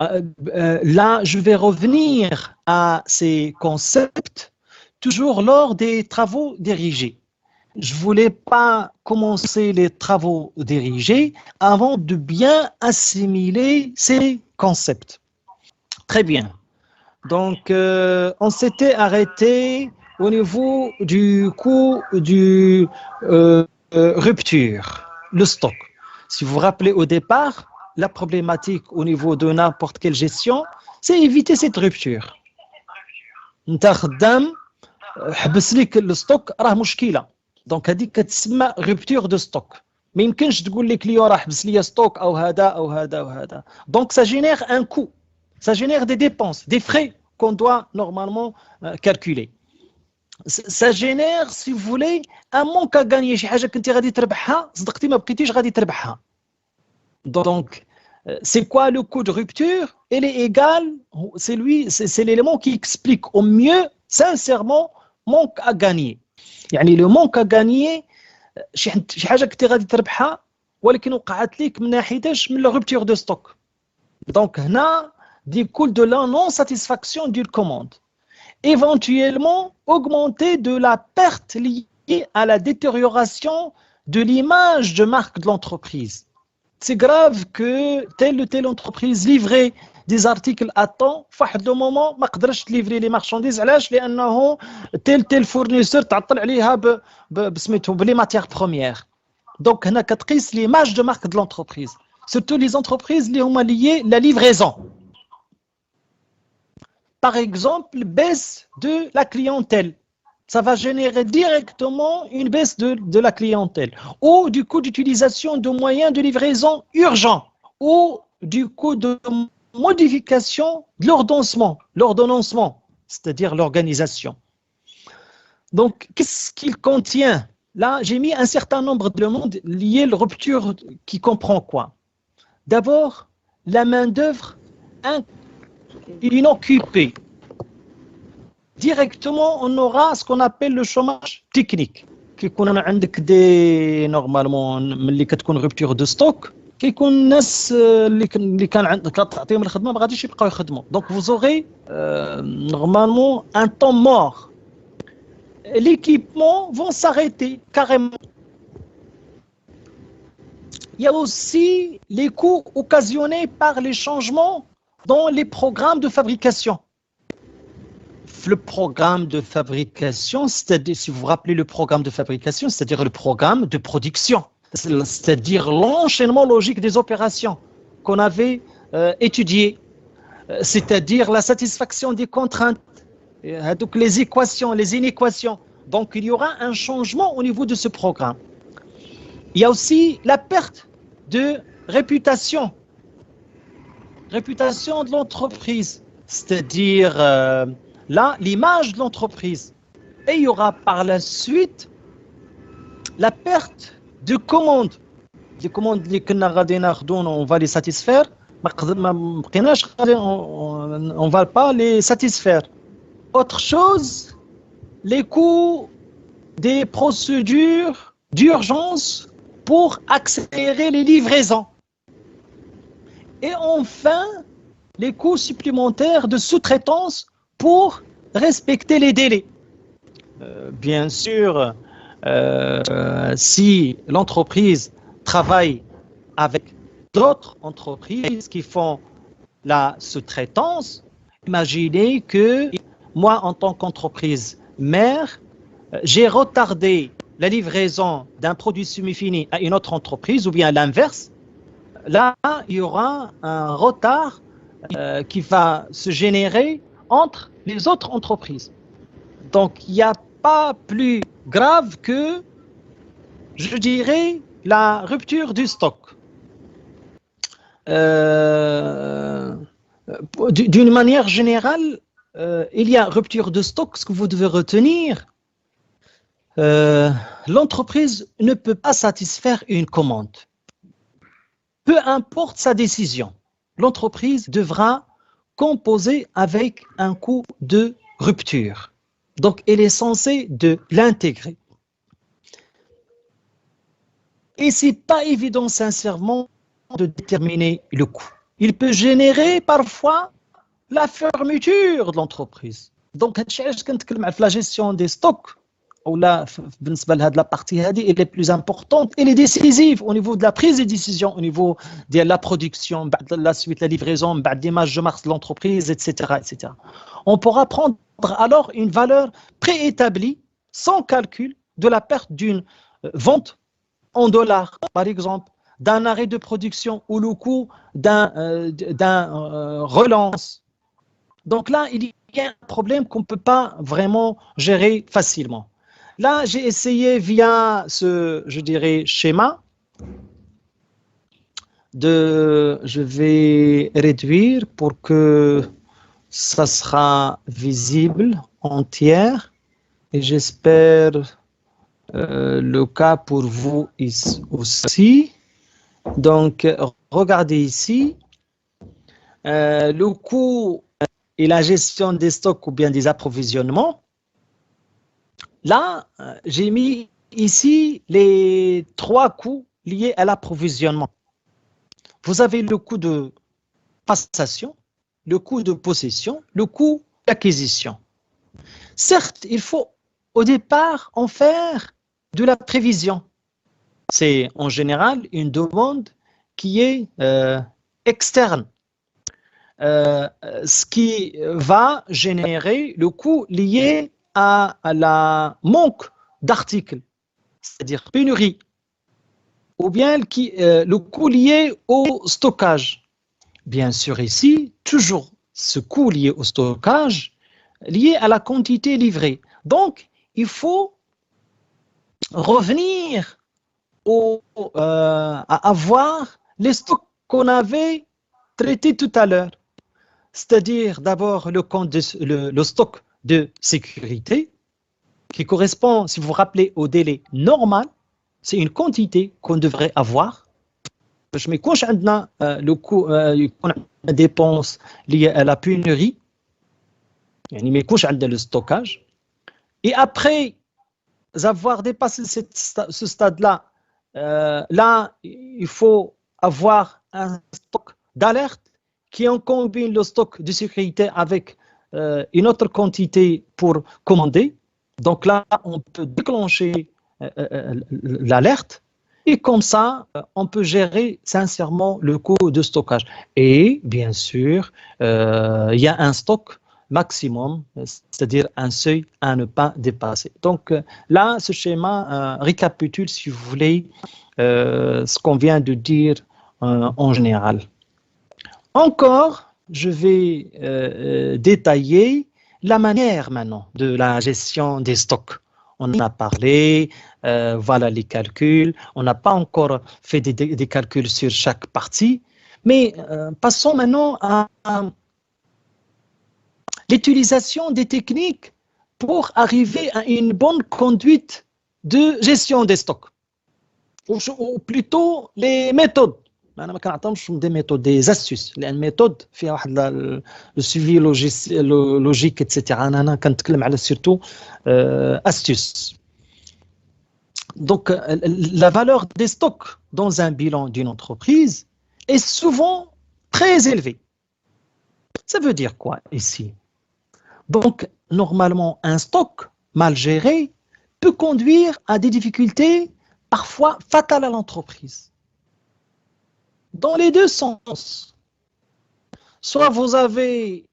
Là, je vais revenir à ces concepts toujours lors des travaux dirigés. Je ne voulais pas commencer les travaux dirigés avant de bien assimiler ces concepts. Très bien. Donc, on s'était arrêté au niveau du coût du rupture, le stock. Si vous vous rappelez au départ, la problématique au niveau de n'importe quelle gestion, c'est éviter cette rupture. انت خدام حبس لك الستوك راه مشكله دونك هذيك كتسمى rupture de stock. ما يمكنش تقول لك لي راه حبس لي ستوك او هذا او هذا وهذا. Donc ça génère un coût, ça génère des dépenses, des frais qu'on doit normalement calculer. Ça génère, si vous voulez, un manque à gagner. شي حاجه كنتي غادي تربحها صدقتي ما بقيتيش غادي تربحها. Donc, c'est quoi le coût de rupture? Il est égal, c'est l'élément qui explique au mieux, sincèrement, manque à gagner. يعني le manque à gagner, شي حاجة كنتي غادي تربحها ولكن وقعت لك من ناحيتاش من la rupture de stock. Donc, هنا découle de la non-satisfaction d'une commande. Éventuellement, augmenter de la perte liée à la détérioration de l'image de marque de l'entreprise. C'est grave que telle ou telle entreprise livrait des articles à temps, فواحد لو مومون ما قدرش تليفري لي مارشانديز علاش لانه تيل فورنيسور تعطل عليها بسميتو بلي ماتيير بروميير. دونك هنا كتقيس ليماج دو مارك دو لونتربريز سورتو لي زونتربريز اللي هما ليي لا ليفريزون. Par exemple, baisse de la clientèle. Ça va générer directement une baisse de la clientèle. Ou du coût d'utilisation de moyens de livraison urgents. Ou du coût de modification de l'ordonnancement, c'est-à-dire l'organisation. Donc, qu'est-ce qu'il contient? Là, j'ai mis un certain nombre de demandes liées à la rupture qui comprend quoi? D'abord, la main-d'œuvre inoccupée. Directement, on aura ce qu'on appelle le chômage technique. كيكون عندك دي نورمالمون ملي كتكون rupture de stock كيكون الناس اللي كان عندك تعطيهم الخدمه ما غاديش يبقاو يخدموا. Donc vous aurez normalement un temps mort. L'équipement vont s'arrêter carrément. Il y a aussi les coûts occasionnés par les changements dans les programmes de fabrication. Le programme de fabrication, c'est-à-dire, si vous vous rappelez le programme de fabrication, c'est-à-dire le programme de production, c'est-à-dire l'enchaînement logique des opérations qu'on avait étudié, c'est-à-dire la satisfaction des contraintes, donc les équations, les inéquations. Donc, il y aura un changement au niveau de ce programme. Il y a aussi la perte de réputation de l'entreprise, c'est-à-dire là, l'image de l'entreprise. Et il y aura par la suite la perte de commandes. Les commandes on va les satisfaire, on ne va pas les satisfaire. Autre chose, les coûts des procédures d'urgence pour accélérer les livraisons. Et enfin, les coûts supplémentaires de sous-traitance pour respecter les délais. Bien sûr, si l'entreprise travaille avec d'autres entreprises qui font la sous-traitance, imaginez que moi, en tant qu'entreprise mère, j'ai retardé la livraison d'un produit semi-fini à une autre entreprise ou bien l'inverse. Là, il y aura un retard qui va se générer entre les autres entreprises. Donc, il n'y a pas plus grave que, je dirais, la rupture du stock. D'une manière générale, il y a rupture de stock. Ce que vous devez retenir, l'entreprise ne peut pas satisfaire une commande. Peu importe sa décision, l'entreprise devra composer avec un coût de rupture. Donc, elle est censée de l'intégrer. Et ce n'est pas évident, sincèrement, de déterminer le coût. Il peut générer parfois la fermeture de l'entreprise. Donc, la gestion des stocks, ou là, la partie elle est plus importante, elle est décisive au niveau de la prise de décision, au niveau de la production, la suite, la livraison, l'image de marque de l'entreprise, etc., etc. On pourra prendre alors une valeur préétablie, sans calcul, de la perte d'une vente en dollars, par exemple, d'un arrêt de production ou le coût d'un relance. Donc là, il y a un problème qu'on ne peut pas vraiment gérer facilement. Là, j'ai essayé via ce, je dirais, schéma, je vais réduire pour que ça sera visible entière et j'espère le cas pour vous ici aussi. Donc, regardez ici, le coût et la gestion des stocks ou bien des approvisionnements. Là, j'ai mis ici les 3 coûts liés à l'approvisionnement. Vous avez le coût de passation, le coût de possession, le coût d'acquisition. Certes, il faut au départ en faire de la prévision. C'est en général une demande qui est externe, ce qui va générer le coût lié à la manque d'articles, c'est-à-dire pénurie, ou bien le coût lié au stockage. Bien sûr ici, toujours ce coût lié au stockage, lié à la quantité livrée. Donc, il faut revenir à avoir les stocks qu'on avait traités tout à l'heure. C'est-à-dire d'abord le stock de sécurité qui correspond, si vous vous rappelez, au délai normal. C'est une quantité qu'on devrait avoir. Je me couche le coût, la dépense liée à la pénurie. Je me couche le stockage. Et après avoir dépassé ce stade-là, là, il faut avoir un stock d'alerte qui en combine le stock de sécurité avec une autre quantité pour commander. Donc là, on peut déclencher l'alerte et comme ça, on peut gérer sincèrement le coût de stockage. Et bien sûr, il y a un stock maximum, c'est-à-dire un seuil à ne pas dépasser. Donc là, ce schéma récapitule, si vous voulez, ce qu'on vient de dire en général. Encore, je vais détailler la manière maintenant de la gestion des stocks. On en a parlé, voilà les calculs. On n'a pas encore fait des calculs sur chaque partie, mais passons maintenant à l'utilisation des techniques pour arriver à une bonne conduite de gestion des stocks, ou plutôt les méthodes. أنا ما كنعطيهمش des méthodes, des astuces. لأن méthode فيها واحد le suivi logique, etc. أنا كنتكلم على surtout astuces. Donc, la valeur des stocks dans un bilan d'une entreprise est souvent très élevé. Ça veut dire quoi ici? Donc, normalement, un stock mal géré peut conduire à des difficultés parfois fatales à l'entreprise. Dans les deux sens. Soit vous avez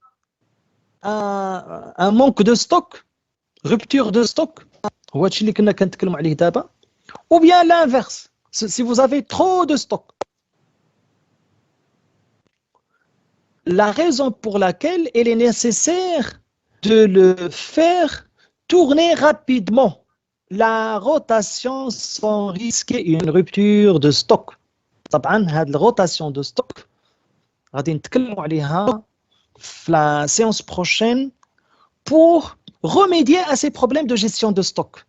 un manque de stock, rupture de stock, ou bien l'inverse, si vous avez trop de stock. La raison pour laquelle il est nécessaire de le faire tourner rapidement, la rotation sans risquer une rupture de stock. طبعا هذه الروتاسيون de stock غادي نتكلموا عليها في la séance prochaine pour remédier à ces problèmes de gestion de stock.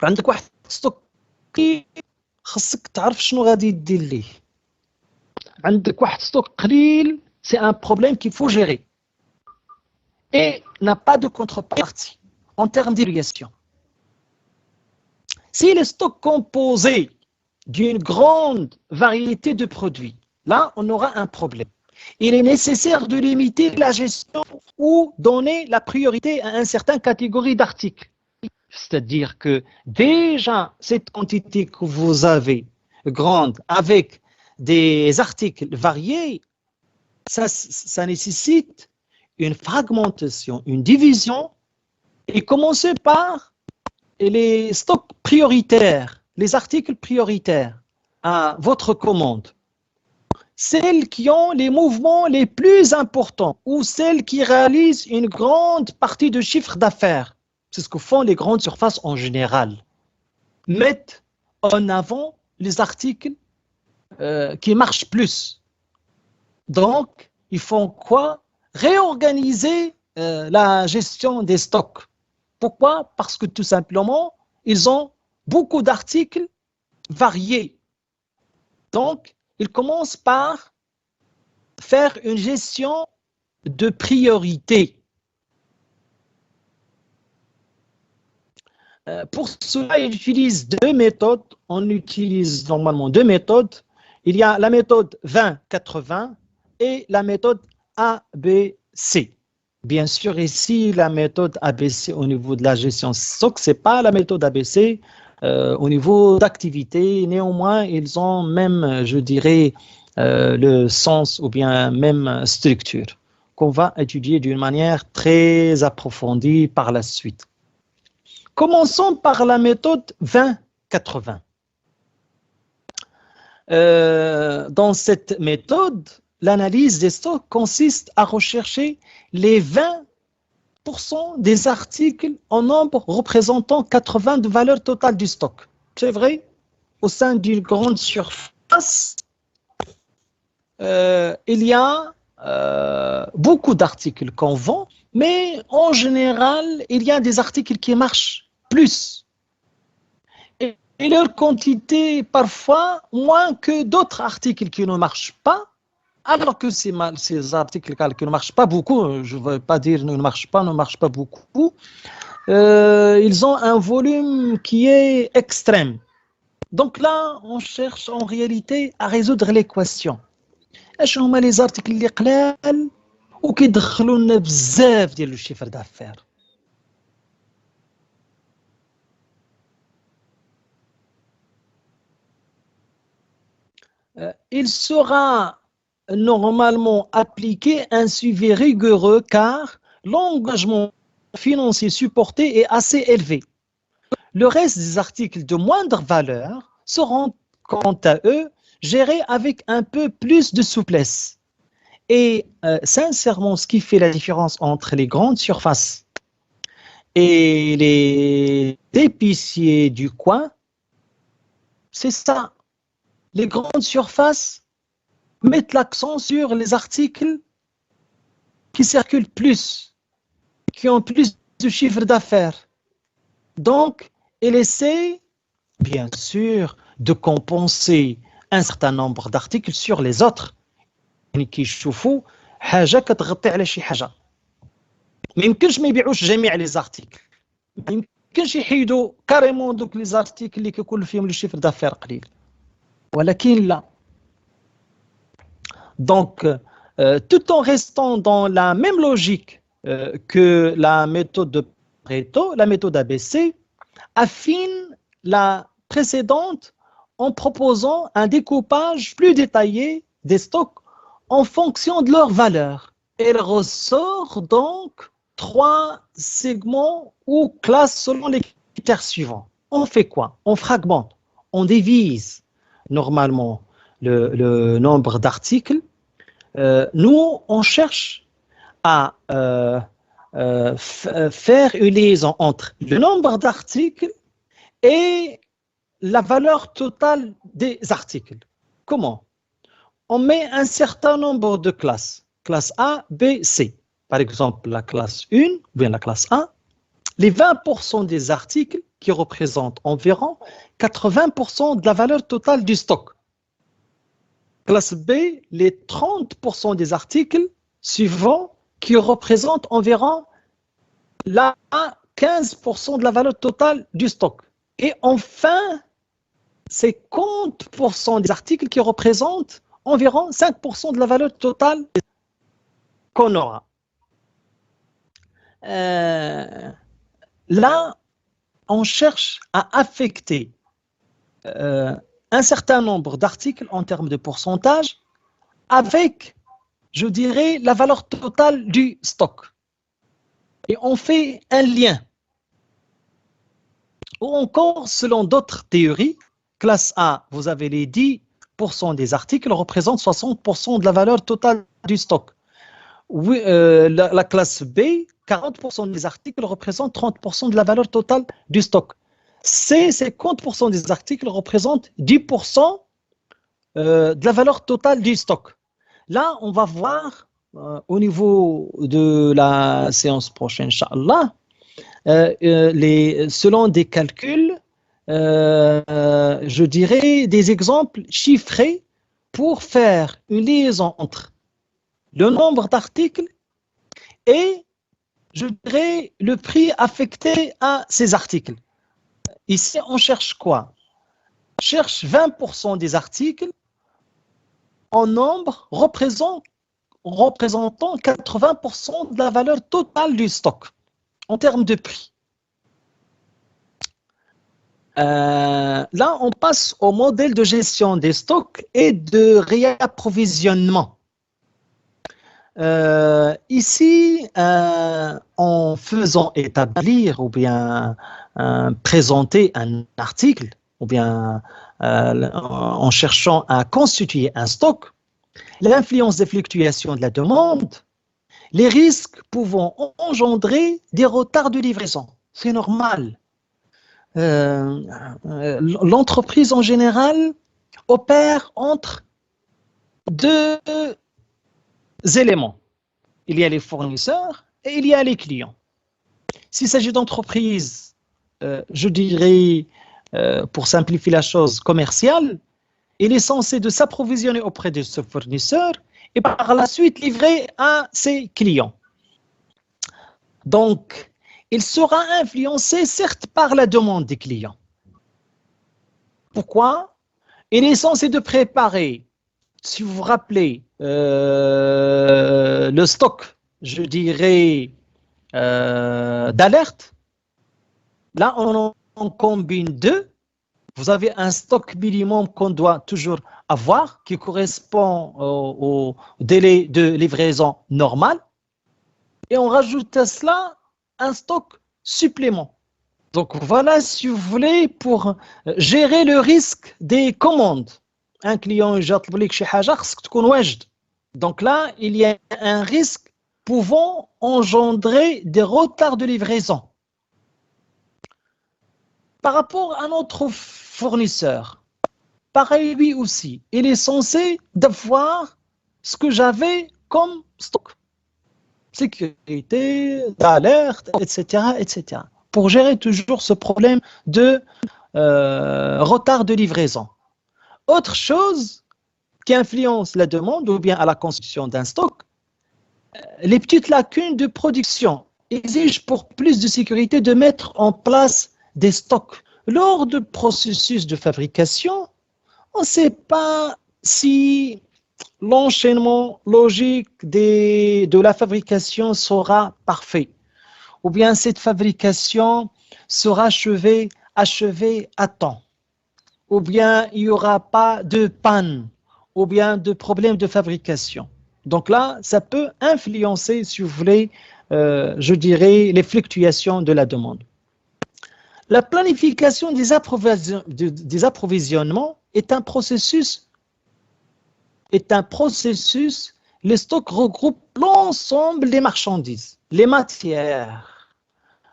عندك واحد ستوك خاصك تعرف شنو غادي دير ليه. عندك واحد ستوك قليل, c'est un problème qu'il faut gérer et n'a pas de contrepartie en termes d'évaluation. Si le stock composé d'une grande variété de produits, là on aura un problème. Il est nécessaire de limiter la gestion ou donner la priorité à une certaine catégorie d'articles. C'est-à-dire que déjà cette quantité que vous avez grande avec des articles variés, ça nécessite une fragmentation, une division, et commencer par les stocks prioritaires, les articles prioritaires à votre commande. Celles qui ont les mouvements les plus importants ou celles qui réalisent une grande partie de chiffre d'affaires. C'est ce que font les grandes surfaces en général. Mettent en avant les articles qui marchent plus. Donc, ils font quoi? Réorganiser la gestion des stocks. Pourquoi? Parce que tout simplement, ils ont beaucoup d'articles variés. Donc, ils commencent par faire une gestion de priorité. Pour cela, ils utilisent deux méthodes. On utilise normalement deux méthodes. Il y a la méthode 20-80 et la méthode ABC. Bien sûr, ici, la méthode ABC au niveau de la gestion stock, ce n'est pas la méthode ABC au niveau d'activité. Néanmoins, ils ont même, je dirais, le sens ou bien même structure qu'on va étudier d'une manière très approfondie par la suite. Commençons par la méthode 20-80. Dans cette méthode, l'analyse des stocks consiste à rechercher les 20% des articles en nombre représentant 80 de valeur totale du stock. C'est vrai, au sein d'une grande surface, il y a beaucoup d'articles qu'on vend, mais en général, il y a des articles qui marchent plus. Et leur quantité, parfois, moins que d'autres articles qui ne marchent pas, alors que ces articles qui ne marchent pas beaucoup, je ne veux pas dire ne marchent pas beaucoup, ils ont un volume qui est extrême. Donc là, on cherche en réalité à résoudre l'équation. اش هما لي زارتيكل اللي قلال وكيدخلوا لنا بزاف ديال الشيفر دافير. Il sera normalement appliqué un suivi rigoureux car l'engagement financier supporté est assez élevé. Le reste des articles de moindre valeur seront quant à eux gérés avec un peu plus de souplesse. Et sincèrement, ce qui fait la différence entre les grandes surfaces et les épiciers du coin, c'est ça. Les grandes surfaces mettent l'accent sur les articles qui circulent plus, qui ont plus de chiffre d'affaires. Donc, ils essaient, bien sûr, de compenser un certain nombre d'articles sur les autres. يعني كيشوفوا حاجه كتغطي على شي حاجه. ما يمكنش ما يبيعوش جميع لي زارتيكل. ما يمكنش يحيدوا كاريمون دوك لي زارتيكل اللي كيكون فيهم لو شيفر دافير قليل. ولكن لا. Donc, tout en restant dans la même logique que la méthode de Pareto, la méthode ABC affine la précédente en proposant un découpage plus détaillé des stocks en fonction de leur valeur. Elle ressort donc 3 segments ou classes selon les critères suivants. On fait quoi? On fragmente, on divise normalement le nombre d'articles. Nous, on cherche à faire une liaison entre le nombre d'articles et la valeur totale des articles. Comment? On met un certain nombre de classes, classe A, B, C. Par exemple, la classe 1, ou bien la classe A, les 20% des articles qui représentent environ 80% de la valeur totale du stock. Classe B, les 30% des articles suivants qui représentent environ la 15% de la valeur totale du stock. Et enfin, 50% des articles qui représentent environ 5% de la valeur totale qu'on aura. Là, on cherche à affecter un certain nombre d'articles en termes de pourcentage avec, je dirais, la valeur totale du stock. Et on fait un lien. Ou encore, selon d'autres théories, classe A, vous avez les 10% des articles représentent 60% de la valeur totale du stock. Oui, la classe B, 40% des articles représentent 30% de la valeur totale du stock. C, 50% des articles représentent 10% de la valeur totale du stock. Là, on va voir au niveau de la séance prochaine, Inch'Allah, selon des calculs, je dirais des exemples chiffrés pour faire une liaison entre le nombre d'articles et, je dirais, le prix affecté à ces articles. Ici, on cherche quoi? On cherche 20% des articles en nombre représentant 80% de la valeur totale du stock en termes de prix. Là, on passe au modèle de gestion des stocks et de réapprovisionnement. Ici, en faisant établir ou bien présenter un article, ou bien en cherchant à constituer un stock, l'influence des fluctuations de la demande, les risques pouvant engendrer des retards de livraison. C'est normal. L'entreprise en général opère entre deux éléments. Il y a les fournisseurs et il y a les clients. S'il s'agit d'entreprises, je dirais, pour simplifier la chose, commerciale, il est censé de s'approvisionner auprès de ce fournisseur et par la suite livrer à ses clients. Donc, il sera influencé certes par la demande des clients. Pourquoi? Il est censé de préparer, si vous vous rappelez, le stock, je dirais, d'alerte. Là, on combine deux. Vous avez un stock minimum qu'on doit toujours avoir, qui correspond au délai de livraison normal. Et on rajoute à cela un stock supplément. Donc voilà, si vous voulez, pour gérer le risque des commandes. Un client يطلب لك شي حاجة خصك تكون واجد. Donc là, il y a un risque pouvant engendrer des retards de livraison. Par rapport à notre fournisseur, pareil lui aussi, il est censé d'avoir ce que j'avais comme stock. Sécurité, d'alerte, etc., etc. Pour gérer toujours ce problème de retard de livraison. Autre chose qui influence la demande ou bien à la constitution d'un stock, les petites lacunes de production exigent pour plus de sécurité de mettre en place des stocks. Lors du processus de fabrication, on ne sait pas si l'enchaînement logique de la fabrication sera parfait. Ou bien cette fabrication sera achevée à temps. Ou bien il n'y aura pas de panne, ou bien de problème de fabrication. Donc là, ça peut influencer, si vous voulez, je dirais, les fluctuations de la demande. La planification des approvisionnements est un processus. Le stock regroupe l'ensemble des marchandises, les matières,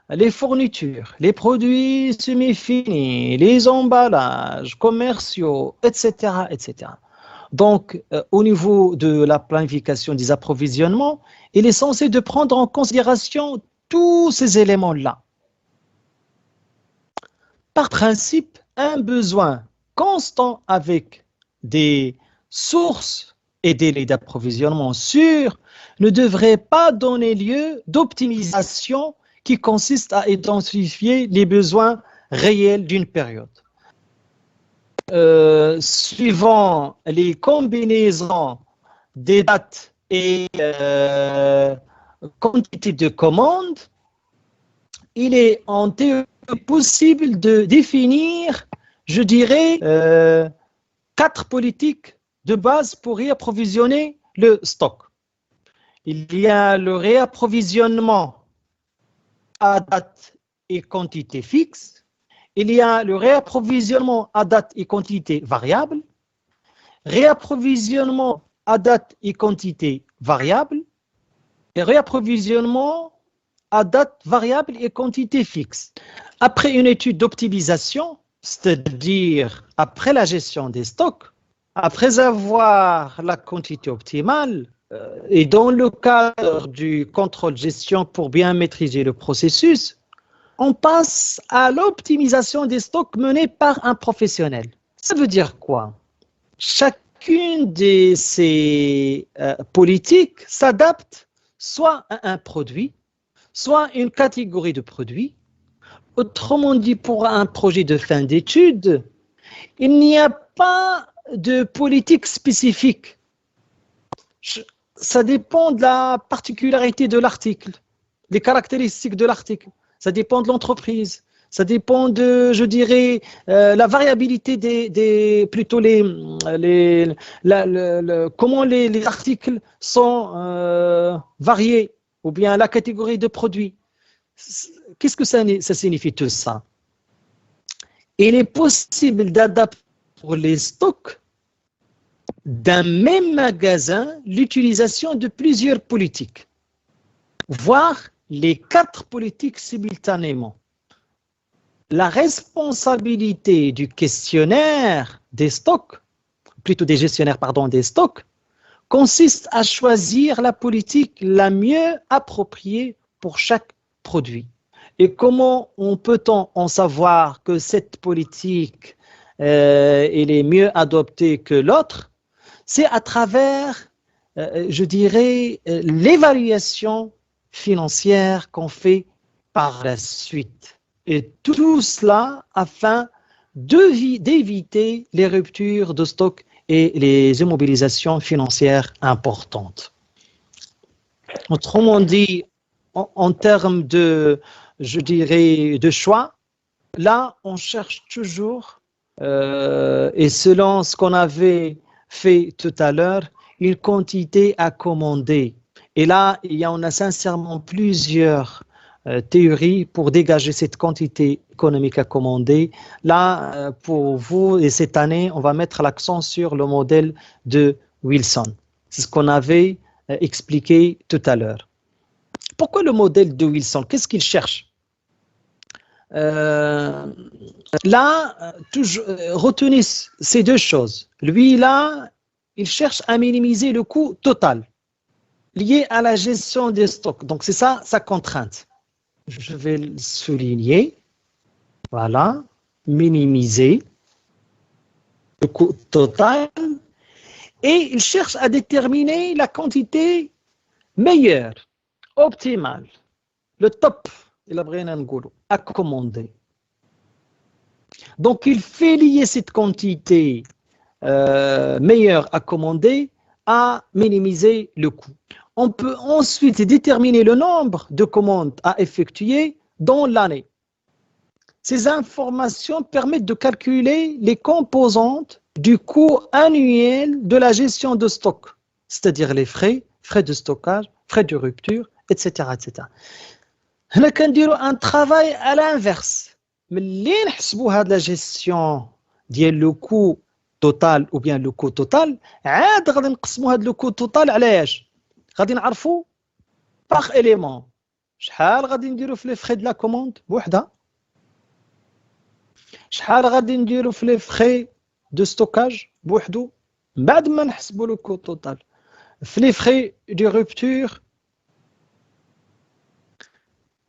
les fournitures, les produits semi-finis, les emballages commerciaux, etc., etc. Donc, au niveau de la planification des approvisionnements, il est censé de prendre en considération tous ces éléments-là. Par principe, un besoin constant avec des sources et délais d'approvisionnement sûrs ne devrait pas donner lieu d'optimisation qui consiste à identifier les besoins réels d'une période. Suivant les combinaisons des dates et quantité de commandes, il est en théorie possible de définir, je dirais, 4 politiques de base pour réapprovisionner le stock. Il y a le réapprovisionnement à date et quantité fixe. Il y a le réapprovisionnement à date et quantité variable, réapprovisionnement à date et quantité variable, et réapprovisionnement à date variable et quantité fixe. Après une étude d'optimisation, c'est-à-dire après la gestion des stocks, après avoir la quantité optimale, et dans le cadre du contrôle-gestion pour bien maîtriser le processus, on passe à l'optimisation des stocks menée par un professionnel. Ça veut dire quoi? Chacune de ces politiques s'adapte soit à un produit, soit une catégorie de produits. Autrement dit, pour un projet de fin d'études, il n'y a pas de politique spécifique. Ça dépend de la particularité de l'article, des caractéristiques de l'article. Ça dépend de l'entreprise. Ça dépend de, je dirais, la variabilité comment les articles sont variés, ou bien la catégorie de produits. Qu'est-ce que ça signifie tout ça? Il est possible d'adapter pour les stocks d'un même magasin l'utilisation de plusieurs politiques, voire les 4 politiques simultanément. La responsabilité du questionnaire des stocks, plutôt des gestionnaires, des stocks, consiste à choisir la politique la mieux appropriée pour chaque produit. Et comment peut-on en savoir que cette politique elle est mieux adoptée que l'autre? C'est à travers, je dirais, l'évaluation financière qu'on fait par la suite. Et tout cela afin d'éviter les ruptures de stock et les immobilisations financières importantes. Autrement dit, en termes de, je dirais, de choix, là, on cherche toujours, et selon ce qu'on avait fait tout à l'heure, une quantité à commander. Et là, on a sincèrement plusieurs théories pour dégager cette quantité économique à commander. Là, pour vous, et cette année, on va mettre l'accent sur le modèle de Wilson. C'est ce qu'on avait expliqué tout à l'heure. Pourquoi le modèle de Wilson? Qu'est-ce qu'il cherche? Là, retenez ces 2 choses. Lui, là, il cherche à minimiser le coût total lié à la gestion des stocks. Donc, c'est ça sa contrainte. Je vais le souligner. Voilà. Minimiser le coût total. Et il cherche à déterminer la quantité meilleure, optimale, le top, à commander. Donc, il fait lier cette quantité meilleure à commander à minimiser le coût. On peut ensuite déterminer le nombre de commandes à effectuer dans l'année. Ces informations permettent de calculer les composantes du coût annuel de la gestion de stock, c'est-à-dire les frais, frais de stockage, frais de rupture, etc. etc. هنا كنديروا un travail à l'inverse. ملي نحسبوا هاد la gestion ديال le coût total ou bien le coût total عاد غادي نقسموا هاد le coût total على اش؟ غادي نعرفوا par élément. شحال غادي نديروا في les frais de la commande بوحدها؟ شحال غادي نديروا في les frais de stockage بوحدو؟ بعد ما نحسبوا le coût total. في les frais de rupture,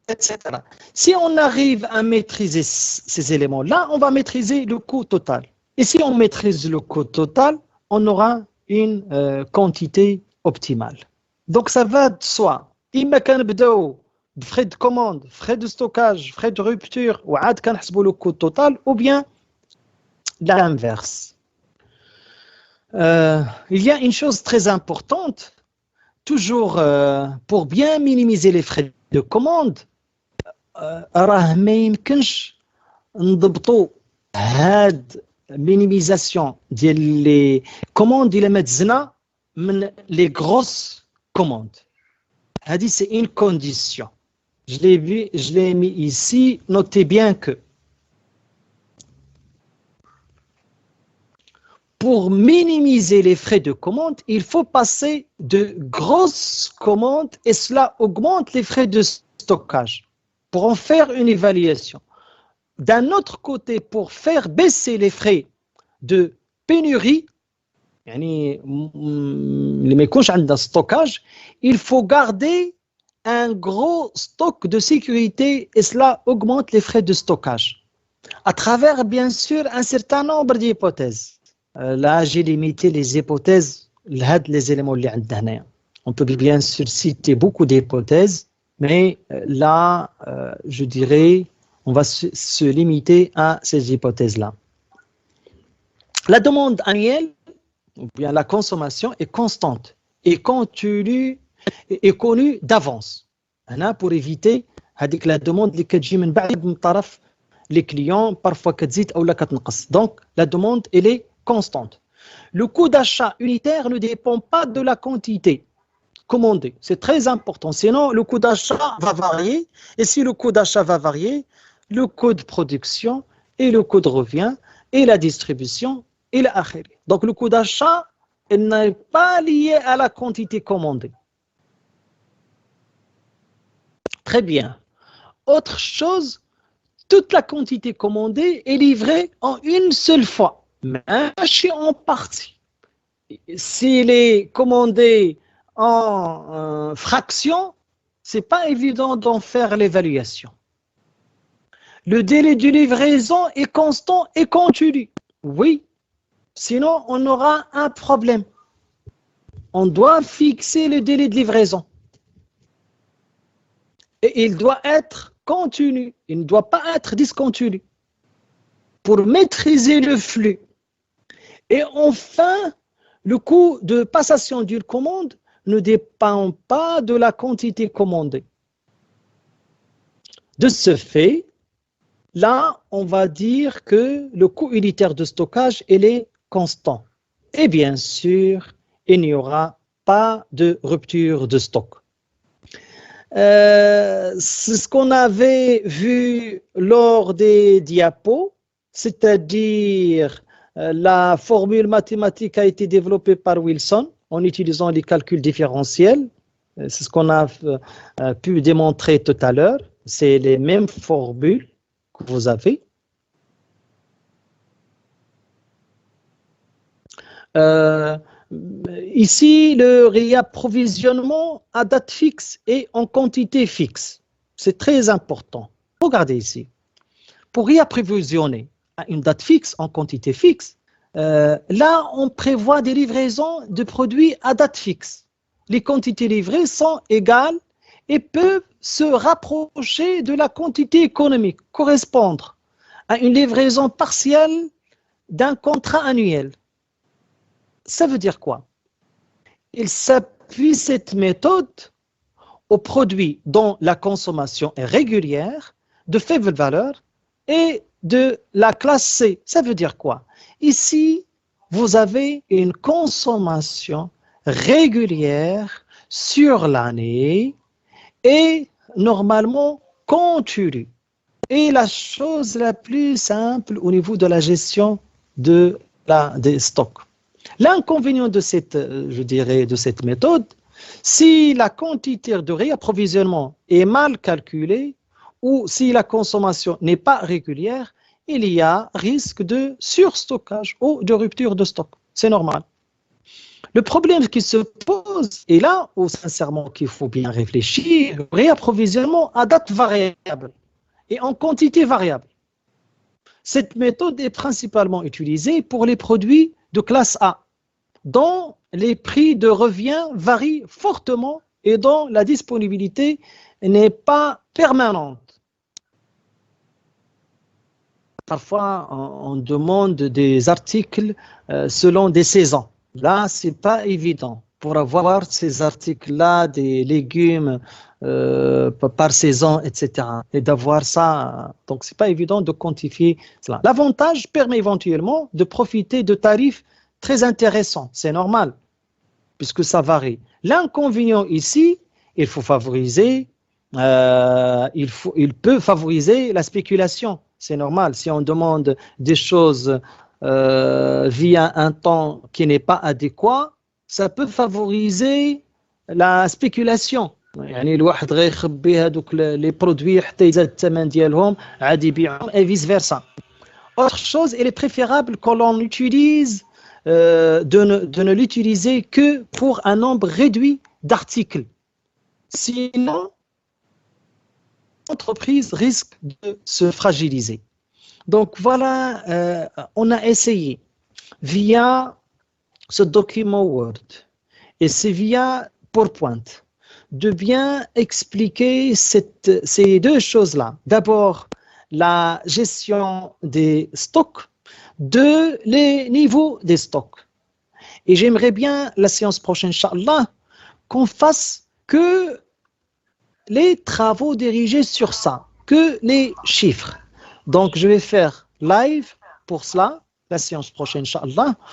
etc. Si on arrive à maîtriser ces éléments-là, on va maîtriser le coût total. Et si on maîtrise le coût total, on aura une quantité optimale. Donc ça va de soi. إما كنبداو frais de commande, frais de stockage, frais de rupture, وعاد كنحسبوا le coût total, ou bien l'inverse. Il y a une chose très importante, toujours pour bien minimiser les frais de commande, راه ما يمكنش نضبطوا هاد مينيميزاسيون ديال لي كوموند الا ما تزنا من لي غروس كوموند. هذه سي اون كونديسيون. Je l'ai mis ici. Notez bien que pour minimiser les frais de commande, il faut passer de grosses commandes et cela augmente les frais de stockage. Pour en faire une évaluation. D'un autre côté, pour faire baisser les frais de pénurie, يعني ما يكونش عندنا stockage, il faut garder un gros stock de sécurité et cela augmente les frais de stockage. À travers, bien sûr, un certain nombre d'hypothèses. Là, j'ai limité les hypothèses, les éléments اللي عندنا هنايا. On peut bien sûr citer beaucoup d'hypothèses. Mais là, je dirais, on va se limiter à ces hypothèses-là. La demande annuelle, ou bien la consommation, est constante et continue, est connue d'avance. Pour éviter la demande اللي كتجي من بعد من طرف les clients, parfois كتزيد أو لا كتنقص. Donc, la demande, elle est constante. Le coût d'achat unitaire ne dépend pas de la quantité commandé. C'est très important. Sinon, le coût d'achat va varier. Et si le coût d'achat va varier, le coût de production et le coût de revient et la distribution et l'akhir. Donc, le coût d'achat n'est pas lié à la quantité commandée. Très bien. Autre chose, toute la quantité commandée est livrée en une seule fois, mais en partie. S'il est commandé en fraction, c'est pas évident d'en faire l'évaluation. Le délai de livraison est constant et continu. Oui, sinon on aura un problème. On doit fixer le délai de livraison. Et il doit être continu, il ne doit pas être discontinu pour maîtriser le flux. Et enfin, le coût de passation d'une commande ne dépend pas de la quantité commandée. De ce fait, là, on va dire que le coût unitaire de stockage, il est constant. Et bien sûr, il n'y aura pas de rupture de stock. C'est ce qu'on avait vu lors des diapos, c'est-à-dire la formule mathématique a été développée par Wilson en utilisant les calculs différentiels. C'est ce qu'on a pu démontrer tout à l'heure. C'est les mêmes formules que vous avez. Ici, le réapprovisionnement à date fixe et en quantité fixe. C'est très important. Regardez ici. Pour réapprovisionner à une date fixe en quantité fixe, là, on prévoit des livraisons de produits à date fixe. Les quantités livrées sont égales et peuvent se rapprocher de la quantité économique, correspondre à une livraison partielle d'un contrat annuel. Ça veut dire quoi? il s'appuie cette méthode aux produits dont la consommation est régulière, de faible valeur et de la classe C. Ça veut dire quoi? Ici, vous avez une consommation régulière sur l'année et normalement continue. Et la chose la plus simple au niveau de la gestion des stocks. L'inconvénient de cette méthode, si la quantité de réapprovisionnement est mal calculée ou si la consommation n'est pas régulière, il y a risque de surstockage ou de rupture de stock. C'est normal. Le problème qui se pose, et là où sincèrement qu'il faut bien réfléchir, réapprovisionnement à date variable et en quantité variable. Cette méthode est principalement utilisée pour les produits de classe A, dont les prix de revient varient fortement et dont la disponibilité n'est pas permanente. Parfois, on demande des articles selon des saisons. Là, ce n'est pas évident. Pour avoir ces articles-là, des légumes par saison, etc. Et d'avoir ça, donc ce n'est pas évident de quantifier cela. L'avantage permet éventuellement de profiter de tarifs très intéressants. C'est normal, puisque ça varie. L'inconvénient ici, il peut favoriser la spéculation. C'est normal. Si on demande des choses via un temps qui n'est pas adéquat, ça peut favoriser la spéculation. يعني الواحد غيخبي هذوك les produits حتى يزاد الثمن ديالهم عاد يبيعهم et vice versa. Autre chose, il est préférable que l'on utilise de ne l'utiliser que pour un nombre réduit d'articles. Sinon, l'entreprise risque de se fragiliser. Donc voilà, on a essayé via ce document Word et c'est via PowerPoint de bien expliquer ces deux choses-là. D'abord, la gestion des stocks, les niveaux des stocks. Et j'aimerais bien, la séance prochaine, Inch'Allah, qu'on fasse que les travaux dirigés sur ça, que les chiffres. Donc, je vais faire live pour cela, la séance prochaine, Inch'Allah.